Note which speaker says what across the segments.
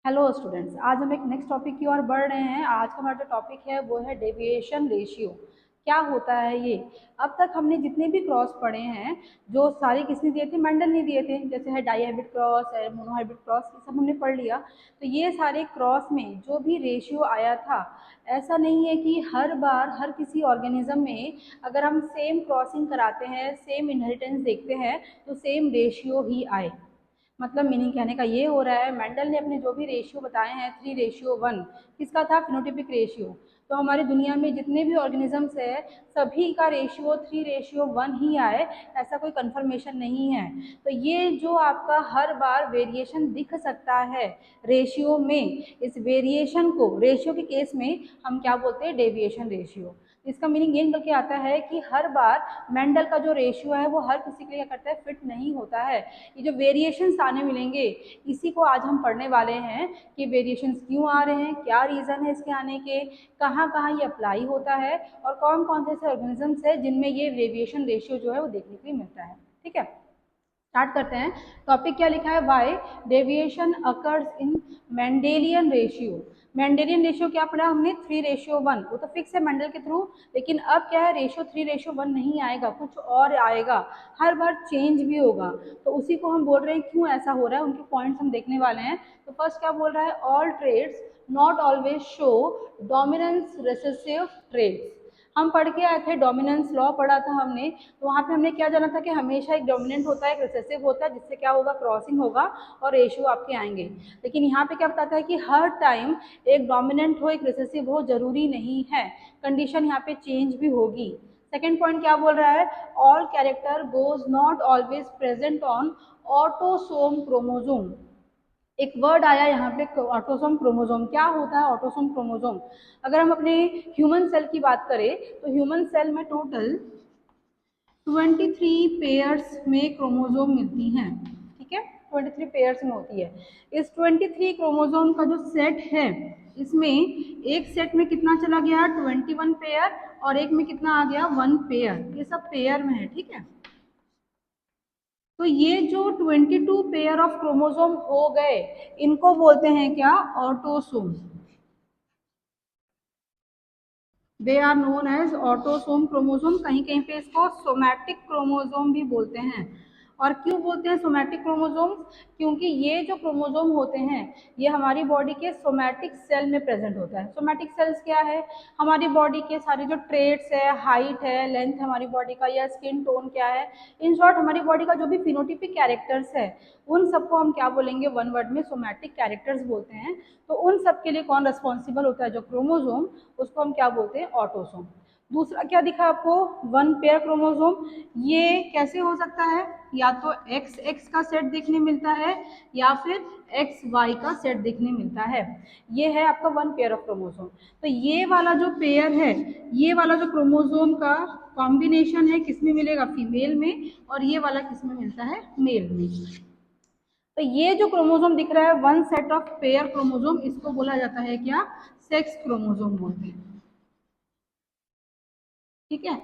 Speaker 1: Hello students, आज हम एक नेक्स्ट टॉपिक की ओर बढ़ रहे हैं। आज का हमारा जो टॉपिक है वो है डेविएशन रेशियो। क्या होता है ये? अब तक हमने जितने भी क्रॉस पढ़े हैं, जो सारे किसने दिए थे? मेंडल ने दिए थे। जैसे है डाईहाइब्रिड क्रॉस है, मोनोहाइब्रिड क्रॉस, ये सब हमने पढ़ लिया। तो ये सारे क्रॉस में जो भी रेशियो आया था, ऐसा नहीं है कि हर बार हर किसी ऑर्गेनिज्म में अगर हम सेम क्रॉसिंग कराते हैं, सेम इनहेरिटेंस देखते हैं, तो सेम रेशियो ही आए। मतलब मीनिंग कहने का ये हो रहा है, मेंडल ने अपने जो भी रेशियो बताए हैं 3:1 किसका था? Phenotypic ratio. तो हमारी दुनिया में जितने भी ऑर्गेनिजम्स है, सभी का रेशियो 3:1 ही आए, ऐसा कोई कंफर्मेशन नहीं है। तो ये जो आपका हर बार वेरिएशन दिख सकता है रेशियो में, इस वेरिएशन को रेशियो के केस में हम क्या बोलते हैं? Deviation ratio. इसका मीनिंग ये निकल के आता है कि हर बार मेंडल का जो रेशियो है वो हर किसी के लिए करता है फिट नहीं होता है। ये जो वेरिएशंस आने मिलेंगे, इसी को आज हम पढ़ने वाले हैं कि वेरिएशंस क्यों आ रहे हैं, क्या रीज़न है इसके आने के, कहाँ कहाँ ये अप्लाई होता है, और कौन कौन से ऐसे ऑर्गेनिजम्स है जिनमें ये वेरिएशन रेशियो जो है वो देखने के लिए मिलता है। ठीक है, स्टार्ट करते हैं। टॉपिक क्या लिखा है? Why deviation occurs in Mendelian ratio. Mendelian ratio क्या पढ़ा हमने? 3:1। वो तो फिक्स है मेंडल के थ्रू, लेकिन अब क्या है? रेशियो 3:1 नहीं आएगा, कुछ और आएगा, हर बार चेंज भी होगा। तो उसी को हम बोल रहे हैं क्यों ऐसा हो रहा है, उनके पॉइंट्स हम देखने वाले हैं। तो फर्स्ट क्या बोल रहा है? All traits not always show dominance recessive traits. हम पढ़ के आए थे, डोमिनेंस लॉ पढ़ा था हमने। तो वहाँ पे हमने क्या जाना था कि हमेशा एक डोमिनेंट होता है, एक रिसेसिव होता है, जिससे क्या होगा? क्रॉसिंग होगा और रेशियो आपके आएंगे। लेकिन यहाँ पे क्या बताता है कि हर टाइम एक डोमिनेंट हो, एक रिसेसिव हो, जरूरी नहीं है, कंडीशन यहाँ पे चेंज भी होगी। सेकेंड पॉइंट क्या बोल रहा है? All character goes not always present on autosome chromosome. एक वर्ड आया यहाँ पे, ऑटोसोम क्रोमोसोम। क्या होता है ऑटोसोम क्रोमोसोम? अगर हम अपने ह्यूमन सेल की बात करें, तो ह्यूमन सेल में टोटल 23 पेयर्स में क्रोमोसोम मिलती हैं। ठीक है, 23 पेयर्स में होती है। इस 23 क्रोमोसोम का जो सेट है, इसमें एक सेट में कितना चला गया? 21 पेयर, और एक में कितना आ गया? 1 पेयर। ये सब पेयर में है। ठीक है, तो ये जो 22 पेयर ऑफ क्रोमोसोम हो गए, इनको बोलते हैं क्या? Autosome. They are known as autosome chromosome. कहीं कहीं पे इसको सोमैटिक क्रोमोसोम भी बोलते हैं। और क्यों बोलते हैं सोमैटिक क्रोमोसोम्स? क्योंकि ये जो क्रोमोसोम होते हैं, ये हमारी बॉडी के सोमैटिक सेल में प्रेजेंट होता है। सोमैटिक सेल्स क्या है? हमारी बॉडी के सारे जो ट्रेट्स है, हाइट है, लेंथ है हमारी बॉडी का, या स्किन टोन क्या है, इन शॉर्ट हमारी बॉडी का जो भी फिनोटिपिक कैरेक्टर्स है, उन सबको हम क्या बोलेंगे? वन वर्ड में सोमैटिक कैरेक्टर्स बोलते हैं। तो उन सब के लिए कौन रिस्पॉन्सिबल होता है? जो क्रोमोसोम, उसको हम क्या बोलते हैं? ऑटोसोम। दूसरा क्या दिखा आपको? 1 पेयर क्रोमोसोम। ये कैसे हो सकता है? या तो एक्स एक्स का सेट देखने मिलता है, या फिर एक्स वाई का सेट देखने मिलता है। ये है आपका 1 पेयर ऑफ क्रोमोसोम। तो ये वाला जो पेयर है, ये वाला जो क्रोमोसोम का कॉम्बिनेशन है, किसमें मिलेगा? फीमेल में। और ये वाला किसमें मिलता है? मेल में। तो ये जो क्रोमोसोम दिख रहा है, 1 सेट ऑफ पेयर क्रोमोसोम, इसको बोला जाता है क्या? सेक्स क्रोमोसोम बोलते हैं। ठीक है,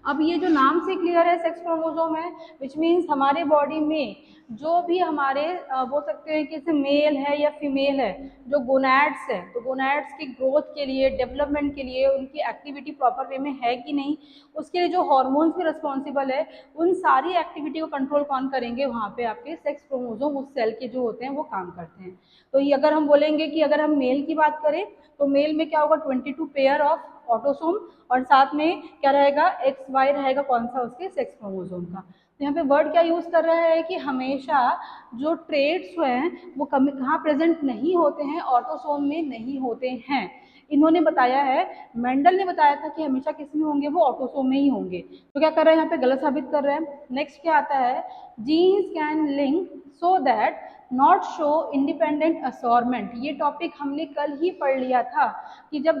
Speaker 1: अब ये जो नाम से क्लियर है, सेक्स क्रोमोसोम है, विच मीन्स हमारे बॉडी में जो भी हमारे बोल सकते हैं कि जैसे मेल है या फीमेल है, जो गोनैड्स है, तो गोनैड्स की ग्रोथ के लिए, डेवलपमेंट के लिए, उनकी एक्टिविटी प्रॉपर वे में है कि नहीं, उसके लिए जो हॉर्मोन्स भी रिस्पॉन्सिबल है, उन सारी एक्टिविटी को कंट्रोल कौन करेंगे? वहाँ पे आपके सेक्स क्रोमोसोम, उस सेल के जो होते हैं वो काम करते हैं। तो ये अगर हम बोलेंगे कि अगर हम मेल की बात करें, तो मेल में क्या होगा? 22 पेयर ऑफ ऑटोसोम, और साथ में क्या रहेगा? एक्स वाई रहेगा, कौन सा? उसके सेक्स क्रोमोसोम का। तो यहाँ पे वर्ड क्या यूज कर रहा है कि हमेशा जो ट्रेड्स हैं वो कहाँ प्रेजेंट नहीं होते हैं? ऑटोसोम में नहीं होते हैं। इन्होंने बताया है, मेंडल ने बताया था कि हमेशा किस में होंगे? वो ऑटोसोम में ही होंगे। तो क्या कर रहे हैं? यहाँ पे गलत साबित कर रहे हैं। नेक्स्ट क्या आता है? Genes can link so that not show independent assortment. ये टॉपिक हमने कल ही पढ़ लिया था कि जब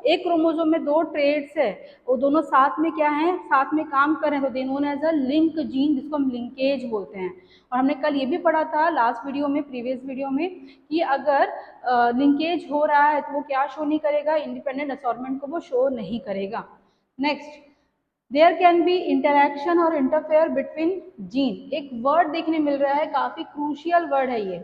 Speaker 1: एक क्रोमोसोम में 2 ट्रेड्स है, वो दोनों साथ में क्या है? साथ में काम कर रहे हैं, तो they known as a link gene, जिसको हम लिंकेज बोलते हैं। और हमने कल ये भी पढ़ा था लास्ट वीडियो में, प्रीवियस वीडियो में, कि अगर लिंकेज हो रहा है तो वो क्या शो नहीं करेगा? इंडिपेंडेंट असॉर्मेंट को वो शो नहीं करेगा। Next, there can be interaction और इंटरफेयर बिटवीन जीन। एक वर्ड देखने मिल रहा है, काफी क्रूशियल वर्ड है ये,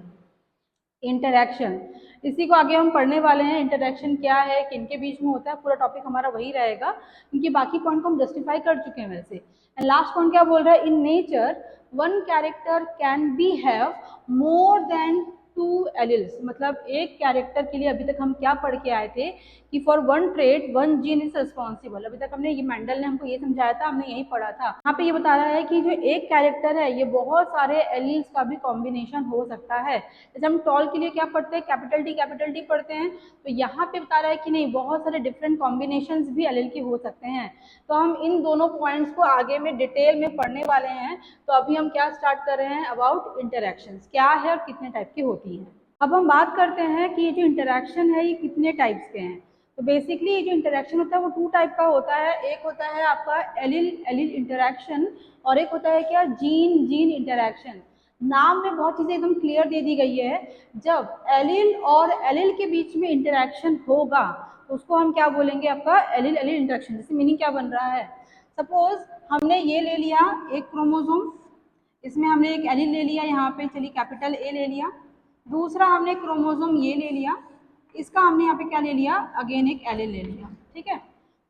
Speaker 1: इंटरैक्शन, इसी को आगे हम पढ़ने वाले हैं। इंटरैक्शन क्या है, किनके बीच में होता है, पूरा टॉपिक हमारा वही रहेगा, क्योंकि बाकी पॉइंट को हम जस्टिफाई कर चुके हैं वैसे। एंड लास्ट पॉइंट क्या बोल रहा है, in nature one character can be have more than two alleles. मतलब एक कैरेक्टर के लिए अभी तक हम क्या पढ़ के आए थे कि for one trait one gene is responsible. अभी तक हमने ये मेंडल ने हमको ये समझाया था, हमने यही पढ़ा था। यहाँ पे ये बता रहा है कि जो एक कैरेक्टर है ये बहुत सारे एलिल्स का भी कॉम्बिनेशन हो सकता है। जैसे हम टॉल के लिए क्या पढ़ते हैं, कैपिटल टी पढ़ते हैं, तो यहाँ पे बता रहा है कि नहीं, बहुत सारे डिफरेंट कॉम्बिनेशंस भी एलिल के हो सकते हैं। तो हम इन दोनों पॉइंट्स को आगे में डिटेल में पढ़ने वाले हैं। तो अभी हम क्या स्टार्ट कर रहे हैं, अबाउट इंटरैक्शंस क्या है और कितने टाइप की होती है। अब हम बात करते हैं कि ये जो इंटरैक्शन है ये कितने टाइप्स के हैं। तो बेसिकली ये जो इंटरैक्शन होता है वो टू टाइप का होता है। एक होता है आपका एलिल एलिल इंटरैक्शन, और एक होता है क्या, जीन जीन इंटरैक्शन। नाम में बहुत चीज़ें एकदम क्लियर दे दी गई है। जब एलिल और एलिल के बीच में इंटरैक्शन होगा तो उसको हम क्या बोलेंगे, आपका एलिल एलिल इंटरैक्शन। जैसे मीनिंग क्या बन रहा है, सपोज हमने ये ले लिया एक क्रोमोसोम, इसमें हमने एक एलिल ले लिया, यहाँ पे चलिए कैपिटल ए ले लिया। दूसरा हमने क्रोमोसोम ये ले लिया, इसका हमने यहाँ पे क्या ले लिया, अगेन एक एलिल ले लिया। ठीक है,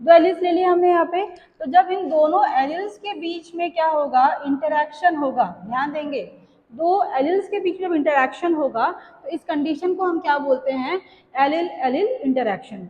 Speaker 1: दो एलिल्स ले लिया हमने यहाँ पे। तो जब इन दोनों एलिल्स के बीच में क्या होगा, इंटरैक्शन होगा, ध्यान देंगे, दो एलिल्स के बीच में इंटरैक्शन होगा तो इस कंडीशन को हम क्या बोलते हैं, एलिल एलिल इंटरैक्शन।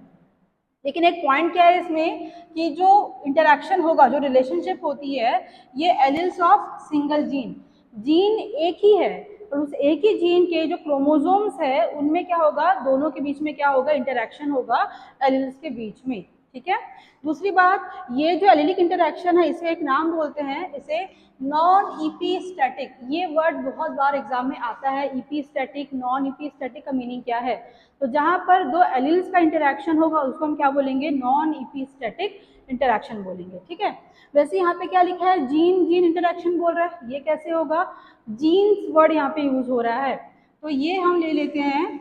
Speaker 1: लेकिन एक पॉइंट क्या है इसमें कि जो इंटरैक्शन होगा, जो रिलेशनशिप होती है, ये alleles of single gene, gene एक ही है और उस एक ही जीन के जो क्रोमोसोम्स है उनमें क्या होगा, दोनों के बीच में क्या होगा, इंटरैक्शन होगा एलिल्स के बीच में। ठीक है, दूसरी बात, ये जो एलिलिक इंटरैक्शन है इसे एक नाम बोलते हैं, इसे नॉन इपीस्टैटिक। ये वर्ड बहुत बार एग्जाम में आता है, इपीस्टैटिक नॉन इपीस्टैटिक का मीनिंग क्या है। तो जहां पर दो एलिल्स का इंटरैक्शन होगा उसको हम क्या बोलेंगे, नॉन इपीस्टैटिक इंटरैक्शन बोलेंगे। ठीक है, वैसे यहाँ पे क्या लिखा है, जीन जीन इंटरैक्शन बोल रहा है, ये कैसे होगा, जीन्स वर्ड यहाँ पे यूज हो रहा है। तो ये हम ले लेते हैं,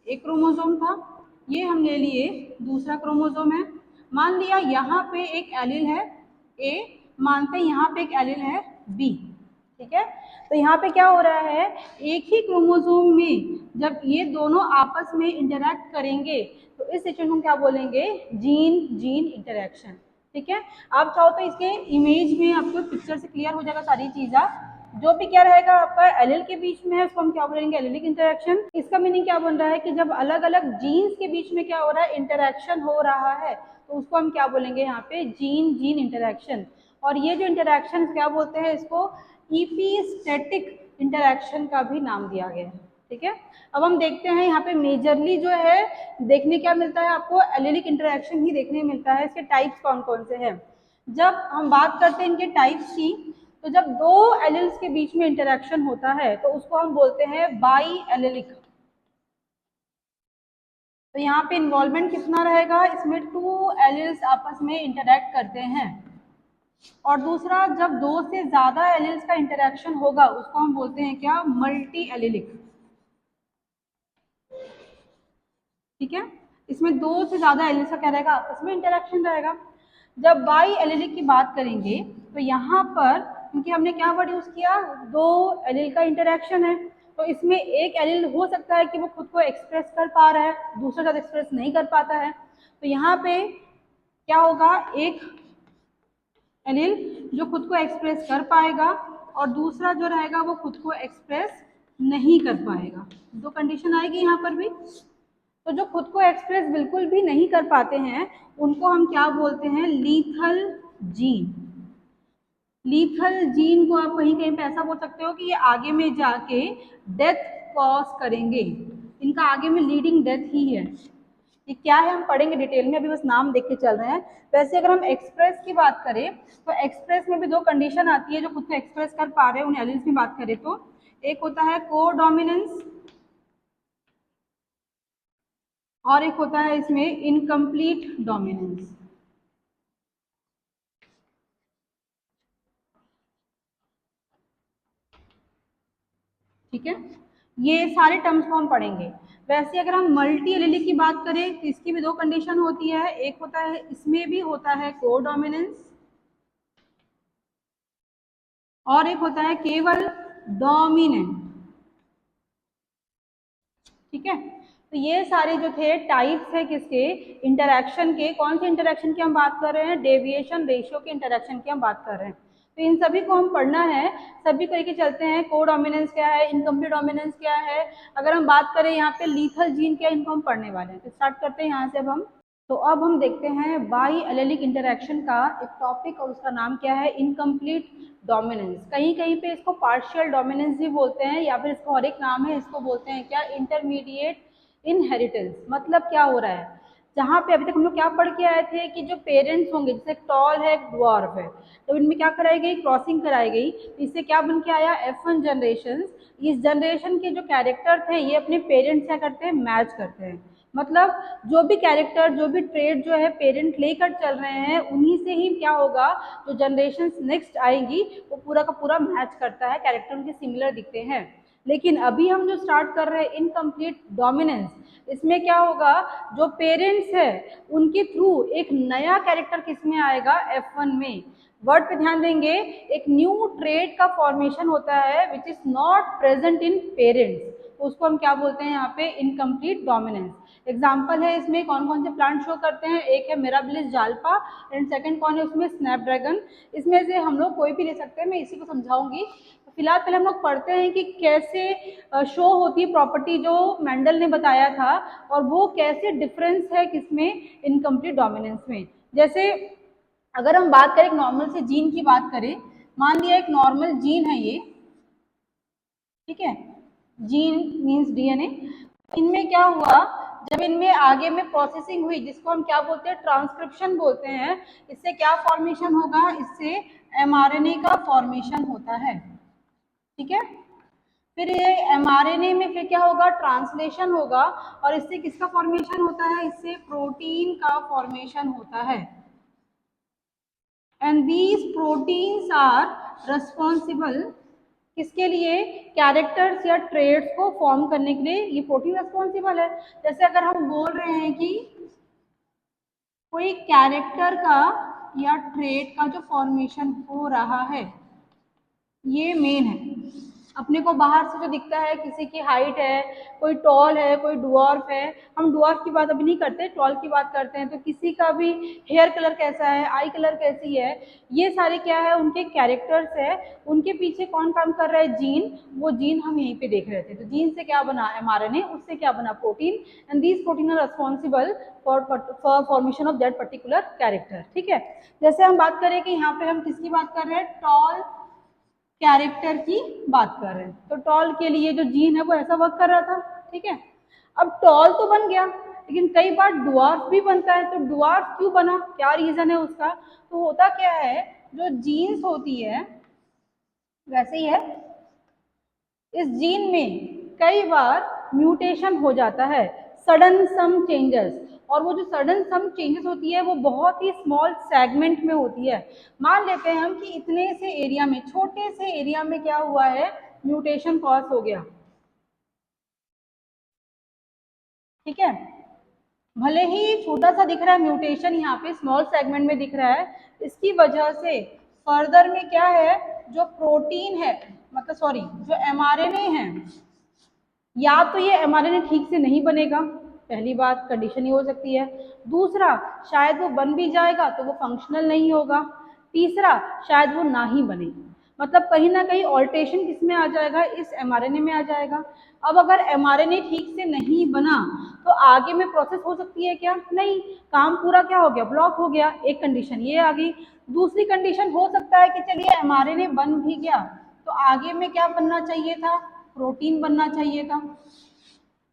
Speaker 1: एक क्रोमोसोम था, ये हम ले लिए दूसरा क्रोमोसोम है। मान लिया यहाँ पे एक एलिल है ए, मानते हैं यहाँ पे एक एलिल है बी। ठीक है, तो यहाँ पे क्या हो रहा है, एक ही क्रोमोसोम में जब ये दोनों आपस में इंटरैक्ट करेंगे तो इस सिचुएशन को क्या बोलेंगे, जीन जीन इंटरैक्शन। ठीक है, आप चाहो तो इसके इमेज में आपको पिक्चर से क्लियर हो जाएगा सारी चीज़ें। जो भी क्या रहेगा आपका एलिल के बीच में है उसको हम क्या बोलेंगे, एलिलिक इंटरैक्शन। इसका मीनिंग क्या बन रहा है कि जब अलग अलग जीन्स के बीच में क्या हो रहा है, इंटरैक्शन हो रहा है, तो उसको हम क्या बोलेंगे यहाँ पे, जीन जीन इंटरैक्शन। और ये जो इंटरैक्शन क्या बोलते हैं, इसको इपीस्टैटिक इंटरैक्शन का भी नाम दिया गया है। ठीक है, अब हम देखते हैं यहाँ पे मेजरली जो है देखने क्या मिलता है आपको, एलिलिक इंटरैक्शन ही देखने मिलता है। इसके टाइप्स कौन कौन से हैं, जब हम बात करते हैं इनके टाइप्स की, तो जब दो एलिल्स के बीच में इंटरैक्शन होता है तो उसको हम बोलते हैं बाई एलिलिक। तो यहाँ पे इन्वॉल्वमेंट कितना रहेगा, इसमें टू एलिल्स आपस में इंटरैक्ट करते हैं। और दूसरा, जब दो से ज्यादा एलिल्स का इंटरैक्शन होगा उसको हम बोलते हैं क्या, मल्टी एलिलिक। ठीक है, इसमें दो से ज्यादा एलिल्स का क्या रहेगा, आपस में इंटरैक्शन रहेगा। जब बाई एलिलिक की बात करेंगे तो यहाँ पर क्योंकि हमने क्या वर्ड यूज किया, दो एलिल का इंटरैक्शन है, तो इसमें एक एलिल हो सकता है कि वो खुद को एक्सप्रेस कर पा रहा है, दूसरा शायद एक्सप्रेस नहीं कर पाता है। तो यहाँ पे क्या होगा, एक एलिल जो खुद को एक्सप्रेस कर पाएगा और दूसरा जो रहेगा वो खुद को एक्सप्रेस नहीं कर पाएगा। दो कंडीशन आएगी यहाँ पर भी। तो जो खुद को एक्सप्रेस बिल्कुल भी नहीं कर पाते हैं उनको हम क्या बोलते हैं, लीथल जीन। लीथल जीन को आप कहीं कहीं पे ऐसा बोल सकते हो कि ये आगे में जाके डेथ कॉज करेंगे, इनका आगे में लीडिंग डेथ ही है। ये क्या है हम पढ़ेंगे डिटेल में, अभी बस नाम देख के चल रहे हैं। वैसे अगर हम एक्सप्रेस की बात करें तो एक्सप्रेस में भी दो कंडीशन आती है, जो खुद को एक्सप्रेस कर पा रहे हैं उन एलिल्स में बात करें तो एक होता है को डोमिनेंस और एक होता है इसमें इनकम्प्लीट डोमिनेंस। ठीक है, ये सारे टर्म्स को हम पढ़ेंगे। वैसे अगर हम मल्टी एलिलिक की बात करें तो इसकी भी दो कंडीशन होती है, एक होता है इसमें भी होता है को डोमिनेंस और एक होता है केवल डोमिनेंट। ठीक है। तो ये सारे जो थे टाइप्स है किसके, इंटरैक्शन के। कौन से इंटरैक्शन की हम बात कर रहे हैं, डेविएशन रेशियो के इंटरैक्शन की हम बात कर रहे हैं। तो इन सभी को हम पढ़ना है, सभी को लेके चलते हैं। कोडोमिनेंस क्या है, इनकम्प्लीट डोमिनेंस क्या है, अगर हम बात करें यहाँ पे लीथल जीन क्या है, इनको हम पढ़ने वाले हैं। तो स्टार्ट करते हैं यहाँ से अब हम। तो अब हम देखते हैं बाई एलेलिक इंटरैक्शन का एक टॉपिक, और उसका नाम क्या है, इनकम्प्लीट डोमिनेंस। कहीं कहीं पे इसको पार्शियल डोमिनेंस भी बोलते हैं, या फिर इसका और एक नाम है, इसको बोलते हैं क्या, इंटरमीडिएट इनहेरिटेंस। मतलब क्या हो रहा है, जहाँ पे अभी तक हम लोग क्या पढ़ के आए थे कि जो पेरेंट्स होंगे, जैसे टॉल है, ड्वार्फ है, तो इनमें क्या कराई गई, क्रॉसिंग कराई गई। तो इससे क्या बन के आया, F1 जनरेशन। इस जनरेशन के जो कैरेक्टर थे ये अपने पेरेंट्स क्या करते हैं, मैच करते हैं। मतलब जो भी कैरेक्टर, जो भी ट्रेड जो है पेरेंट लेकर चल रहे हैं, उन्हीं से ही क्या होगा, जो जनरेशन नेक्स्ट आएंगी वो पूरा का पूरा मैच करता है, कैरेक्टर उनके सिमिलर दिखते हैं। लेकिन अभी हम जो स्टार्ट कर रहे हैं इनकम्प्लीट डोमिनेंस, इसमें क्या होगा, जो पेरेंट्स है उनके थ्रू एक नया कैरेक्टर किसमें आएगा, F1 में। वर्ड पे ध्यान देंगे, एक न्यू ट्रेड का फॉर्मेशन होता है which is not present in parents, तो उसको हम क्या बोलते हैं यहाँ पे, इनकम्प्लीट डोमिनेंस। एग्जाम्पल है इसमें कौन कौन से प्लांट शो करते हैं, एक है मिराबिलिस जाल्पा, एंड सेकंड कौन है उसमें, स्नैपड्रैगन। इसमें से हम लोग कोई भी ले सकते हैं, मैं इसी को समझाऊंगी। तो फिलहाल पहले हम लोग पढ़ते हैं कि कैसे शो होती है प्रॉपर्टी जो मेंडल ने बताया था, और वो कैसे डिफरेंस है किसमें, इनकम्प्लीट डोमिनेंस में। जैसे अगर हम बात करें एक नॉर्मल से जीन की बात करें, मान लिया एक नॉर्मल जीन है ये, ठीक है, जीन मीन्स डीएनए। इनमें क्या हुआ, जब इनमें आगे में प्रोसेसिंग हुई, जिसको हम क्या बोलते हैं, ट्रांसक्रिप्शन बोलते हैं, इससे क्या फॉर्मेशन होगा, इससे एमआरएनए का फॉर्मेशन होता है। ठीक है, फिर ये एमआरएनए में फिर क्या होगा, ट्रांसलेशन होगा, और इससे किसका फॉर्मेशन होता है, इससे प्रोटीन का फॉर्मेशन होता है। And these proteins are responsible किसके लिए, कैरेक्टर्स या ट्रेड्स को फॉर्म करने के लिए ये प्रोटीन रेस्पॉन्सिबल है। जैसे अगर हम बोल रहे हैं कि कोई कैरेक्टर का या ट्रेड का जो फॉर्मेशन हो रहा है, ये मेन है। अपने को बाहर से जो दिखता है, किसी की हाइट है, कोई टॉल है, कोई डुआर्फ है, हम डुआर्फ की बात अभी नहीं करते, टॉल की बात करते हैं। तो किसी का भी हेयर कलर कैसा है, आई कलर कैसी है, ये सारे क्या है, उनके कैरेक्टर्स है। उनके पीछे कौन काम कर रहा है, जीन। वो जीन हम यहीं पे देख रहे थे। तो जीन से क्या बना, एमआरएनए, उससे क्या बना, protein. And these protein are responsible for formation of that particular character. ठीक है, जैसे हम बात करें कि यहाँ पे हम किसकी बात कर रहे हैं, टॉल कैरेक्टर की बात कर रहे हैं। तो टॉल के लिए जो जीन है वो ऐसा वर्क कर रहा था। ठीक है, अब टॉल तो बन गया, लेकिन कई बार डुआर्फ भी बनता है। तो डुआर्फ क्यों बना, क्या रीजन है उसका, तो होता क्या है, जो जीन्स होती है वैसे ही है, इस जीन में कई बार म्यूटेशन हो जाता है, सडन सम चेंजेस। और वो जो सडन सम चेंजेस होती है वो बहुत ही स्मॉल सेगमेंट में होती है। मान लेते हैं हम कि इतने से एरिया में, छोटे से एरिया में क्या हुआ है, म्यूटेशन कॉज हो गया। ठीक है, भले ही छोटा सा दिख रहा है म्यूटेशन, यहाँ पे स्मॉल सेगमेंट में दिख रहा है, इसकी वजह से फर्दर में क्या है, जो प्रोटीन है, मतलब सॉरी जो एमआरएनए है, या तो ये एमआरएनए ठीक से नहीं बनेगा, पहली बात कंडीशन ही हो सकती है। दूसरा, शायद वो बन भी जाएगा तो वो फंक्शनल नहीं होगा। तीसरा, शायद वो ना ही बने, मतलब कहीं ना कहीं ऑल्ट्रेशन किसमें आ जाएगा, इस एमआरएनए में आ जाएगा। अब अगर एमआरएनए ठीक से नहीं बना तो आगे में प्रोसेस हो सकती है क्या, नहीं, काम पूरा क्या हो गया, ब्लॉक हो गया। एक कंडीशन ये आ गई। दूसरी कंडीशन हो सकता है कि चलिए एमआरएनए बन भी गया तो आगे में क्या बनना चाहिए था, प्रोटीन बनना चाहिए था,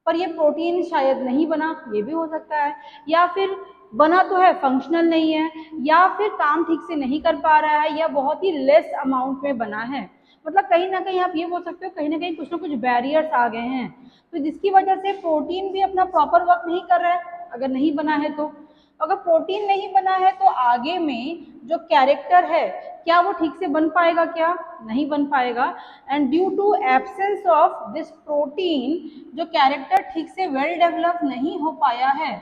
Speaker 1: पर ये प्रोटीन शायद नहीं बना, ये भी हो सकता है। या फिर बना तो है, फंक्शनल नहीं है, या फिर काम ठीक से नहीं कर पा रहा है, या बहुत ही लेस अमाउंट में बना है। मतलब कहीं ना कहीं आप ये बोल सकते हो, कहीं ना कुछ बैरियर्स आ गए हैं, तो जिसकी वजह से प्रोटीन भी अपना प्रॉपर वर्क नहीं कर रहा है, अगर नहीं बना है तो। अगर प्रोटीन नहीं बना है तो आगे में जो कैरेक्टर है, क्या वो ठीक से बन पाएगा, क्या नहीं बन पाएगा। And due to absence of this protein, जो कैरेक्टर ठीक से वेल डेवलप नहीं हो पाया है,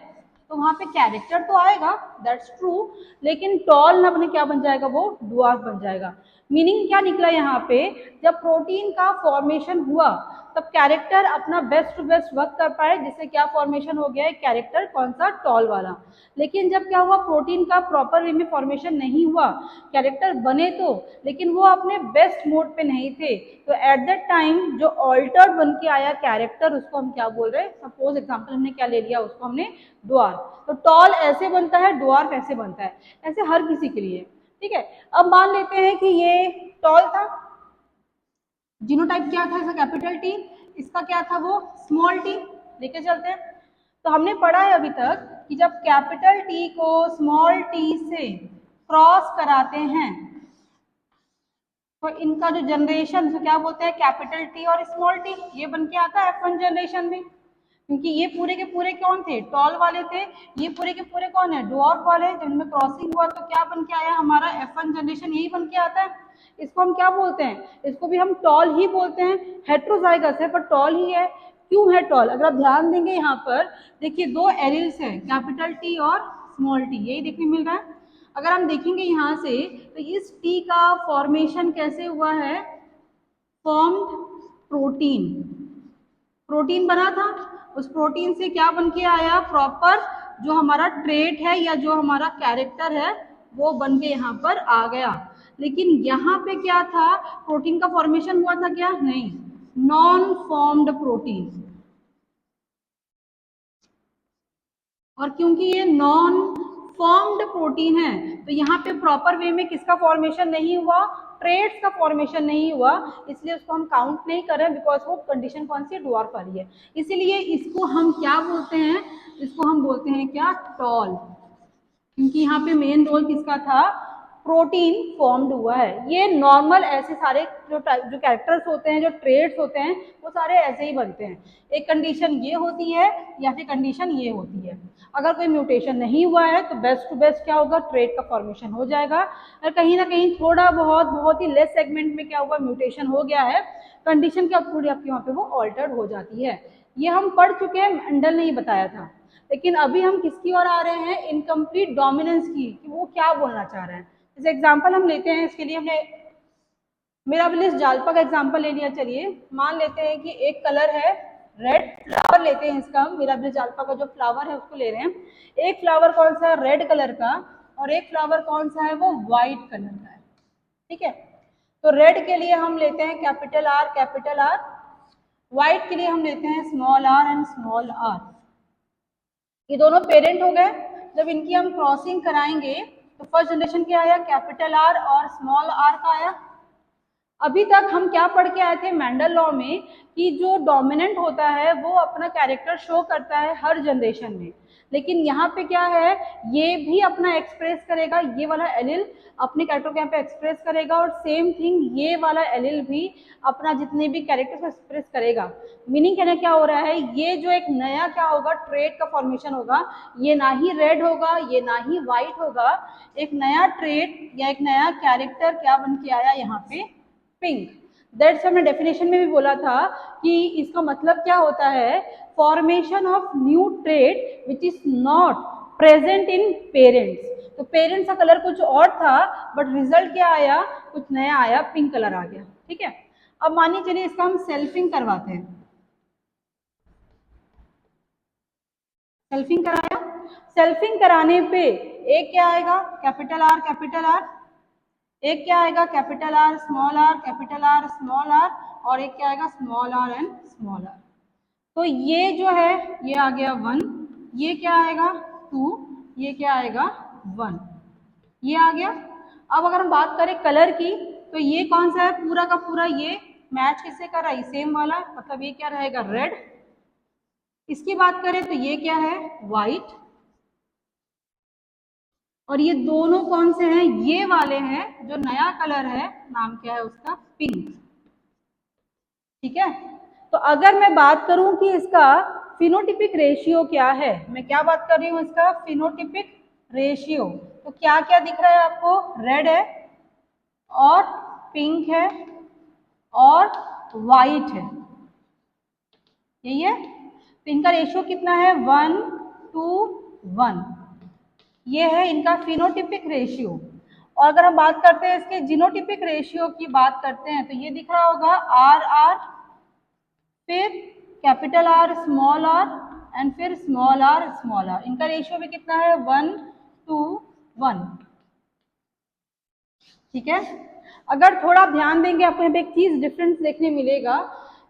Speaker 1: तो वहां पे कैरेक्टर तो आएगा, दैट्स ट्रू, लेकिन टॉल ना बने क्या बन जाएगा, वो डुआर्फ बन जाएगा। मीनिंग क्या निकला यहाँ पे, जब प्रोटीन का फॉर्मेशन हुआ तब कैरेक्टर अपना बेस्ट टू बेस्ट वर्क कर पाए, जिससे क्या फॉर्मेशन हो गया है, कैरेक्टर कौन सा, टॉल वाला। लेकिन जब क्या हुआ, प्रोटीन का प्रॉपर वे में फॉर्मेशन नहीं हुआ, कैरेक्टर बने तो, लेकिन वो अपने बेस्ट मोड पे नहीं थे, तो एट दैट टाइम जो ऑल्टर्ड बन के आया कैरेक्टर, उसको हम क्या बोल रहे हैं, सपोज एग्जाम्पल हमने क्या ले लिया, उसको हमने ड्वार्फ। तो टॉल ऐसे बनता है, ड्वार्फ ऐसे बनता है, ऐसे हर किसी के लिए, ठीक है। अब मान लेते हैं कि ये टॉल था, जीनोटाइप क्या था इसका, कैपिटल टी, इसका क्या था वो स्मॉल टी, लेके चलते हैं। तो हमने पढ़ा है अभी तक कि जब कैपिटल टी को स्मॉल टी से क्रॉस कराते हैं तो इनका जो जनरेशन, तो क्या बोलते हैं, कैपिटल टी और स्मॉल टी, ये बन के आता है F1 जनरेशन में, क्योंकि ये पूरे के पूरे कौन थे, टॉल वाले थे, ये पूरे के पूरे कौन है, ड्वार्फ वाले। जब इनमें क्रॉसिंग हुआ तो क्या बन के आया हमारा F1 जनरेशन, यही बन के आता है। इसको हम क्या बोलते हैं, इसको भी हम टॉल ही बोलते हैं, हेट्रोजाइगस है पर टॉल ही है। क्यों है टॉल, अगर आप ध्यान देंगे यहाँ पर देखिए दो एरिल्स हैं, कैपिटल टी और स्मॉल टी, यही देखने मिल रहा है। अगर हम देखेंगे यहाँ से तो इस टी का फॉर्मेशन कैसे हुआ है, फॉर्म्ड प्रोटीन, प्रोटीन बना था, उस प्रोटीन से क्या बन के आया, प्रॉपर जो हमारा ट्रेट है या जो हमारा कैरेक्टर है वो बन के यहाँ पर आ गया। लेकिन यहाँ पे क्या था, प्रोटीन का फॉर्मेशन हुआ था क्या, नहीं, नॉन फॉर्म्ड प्रोटीन। और क्योंकि ये नॉन फॉर्म्ड प्रोटीन है तो यहाँ पे प्रॉपर वे में किसका फॉर्मेशन नहीं हुआ, ट्रेड्स का फॉर्मेशन नहीं हुआ, इसलिए उसको हम काउंट नहीं कर रहे हैं, बिकॉज वो कंडीशन कौन सी, ड्वार्फ वाली है। इसीलिए इसको हम क्या बोलते हैं, इसको हम बोलते हैं क्या, टॉल, क्योंकि यहाँ पे मेन रोल किसका था, प्रोटीन फॉर्म्ड हुआ है। ये नॉर्मल ऐसे सारे जो कैरेक्टर्स होते हैं, जो ट्रेड्स होते हैं, वो सारे ऐसे ही बनते हैं। एक कंडीशन ये होती है या फिर कंडीशन ये होती है। अगर कोई म्यूटेशन नहीं हुआ है तो बेस्ट टू बेस्ट क्या होगा, ट्रेड का फॉर्मेशन हो जाएगा। और कहीं ना कहीं थोड़ा बहुत ही लेस सेगमेंट में क्या हुआ, म्यूटेशन हो गया है, कंडीशन के अकॉर्डिंग आपके वहाँ पे वो ऑल्टर्ड हो जाती है। ये हम पढ़ चुके हैं, मेंडल नहीं बताया था। लेकिन अभी हम किसकी ओर आ रहे हैं, इनकम्प्लीट डोमिनेंस की, कि वो क्या बोलना चाह रहे हैं। जैसे एग्जाम्पल हम लेते हैं, इसके लिए हमने मिराबिलिस जाल्पा का एग्जाम्पल ले लिया। चलिए मान लेते हैं कि एक कलर है रेड, फ्लावर लेते हैं इसका, मिराबिलिस जाल्पा का जो फ्लावर है उसको ले रहे हैं। एक फ्लावर कौन सा है, रेड कलर का, और एक फ्लावर कौन सा है, वो व्हाइट कलर का है, ठीक है। तो रेड के लिए हम लेते हैं capital R, capital R, white के लिए हम लेते हैं small R and small R. ये दोनों पेरेंट हो गए। जब इनकी हम क्रॉसिंग कराएंगे तो फर्स्ट जनरेशन क्या आया, कैपिटल आर और स्मॉल आर का आया। अभी तक हम क्या पढ़ के आए थे मेंडल लॉ में, कि जो डोमिनेंट होता है वो अपना कैरेक्टर शो करता है हर जनरेशन में। लेकिन यहाँ पे क्या है, ये भी अपना एक्सप्रेस करेगा, ये वाला एलिल अपने कैरेक्टर को यहाँ पे एक्सप्रेस करेगा, और सेम थिंग ये वाला एलिल भी अपना जितने भी कैरेक्टर को एक्सप्रेस करेगा। मीनिंग कहना क्या हो रहा है, ये जो एक नया क्या होगा, ट्रेट का फॉर्मेशन होगा, ये ना ही रेड होगा, ये ना ही व्हाइट होगा, एक नया ट्रेट या एक नया कैरेक्टर क्या बन के आया यहाँ पे, पिंक। दैट्स हमने डेफिनेशन में भी बोला था कि इसका मतलब क्या होता है, formation of new trait which is not present in parents. तो पेरेंट्स का कलर कुछ और था बट रिजल्ट क्या आया, कुछ नया आया, पिंक कलर आ गया, ठीक है। अब मानिए चलिए इसका हम सेल्फिंग करवाते हैं, सेल्फिंग कराया, सेल्फिंग कराने पे एक क्या आएगा, कैपिटल आर, कैपिटल आर, एक क्या आएगा, capital R small R, capital R small R, और एक क्या आएगा, small R and small R. तो ये जो है ये आ गया 1, ये क्या आएगा 2, ये क्या आएगा 1, ये आ गया। अब अगर हम बात करें कलर की तो ये कौन सा है, पूरा का पूरा ये मैच किससे कर रहा है, सेम वाला, मतलब ये क्या रहेगा, रेड। इसकी बात करें तो ये क्या है, व्हाइट, और ये दोनों कौन से हैं, ये वाले हैं, जो नया कलर है नाम क्या है उसका, पिंक, ठीक है। तो अगर मैं बात करूं कि इसका फिनोटिपिक रेशियो क्या है, मैं क्या बात कर रही हूं, इसका फिनोटिपिक रेशियो, तो क्या क्या दिख रहा है आपको, रेड है और पिंक है और वाइट है, यही है। तो इनका रेशियो कितना है, 1:1, ये है इनका फिनोटिपिक रेशियो। और अगर हम बात करते हैं इसके जीनोटिपिक रेशियो की बात करते हैं तो ये दिख रहा होगा आर आर, फिर capital R small R and फिर स्मॉल आर स्मॉल आर। इनका रेशियो भी कितना है 1:1। ठीक है। अगर थोड़ा ध्यान देंगे आपको यहाँ पे एक चीज डिफरेंस देखने मिलेगा।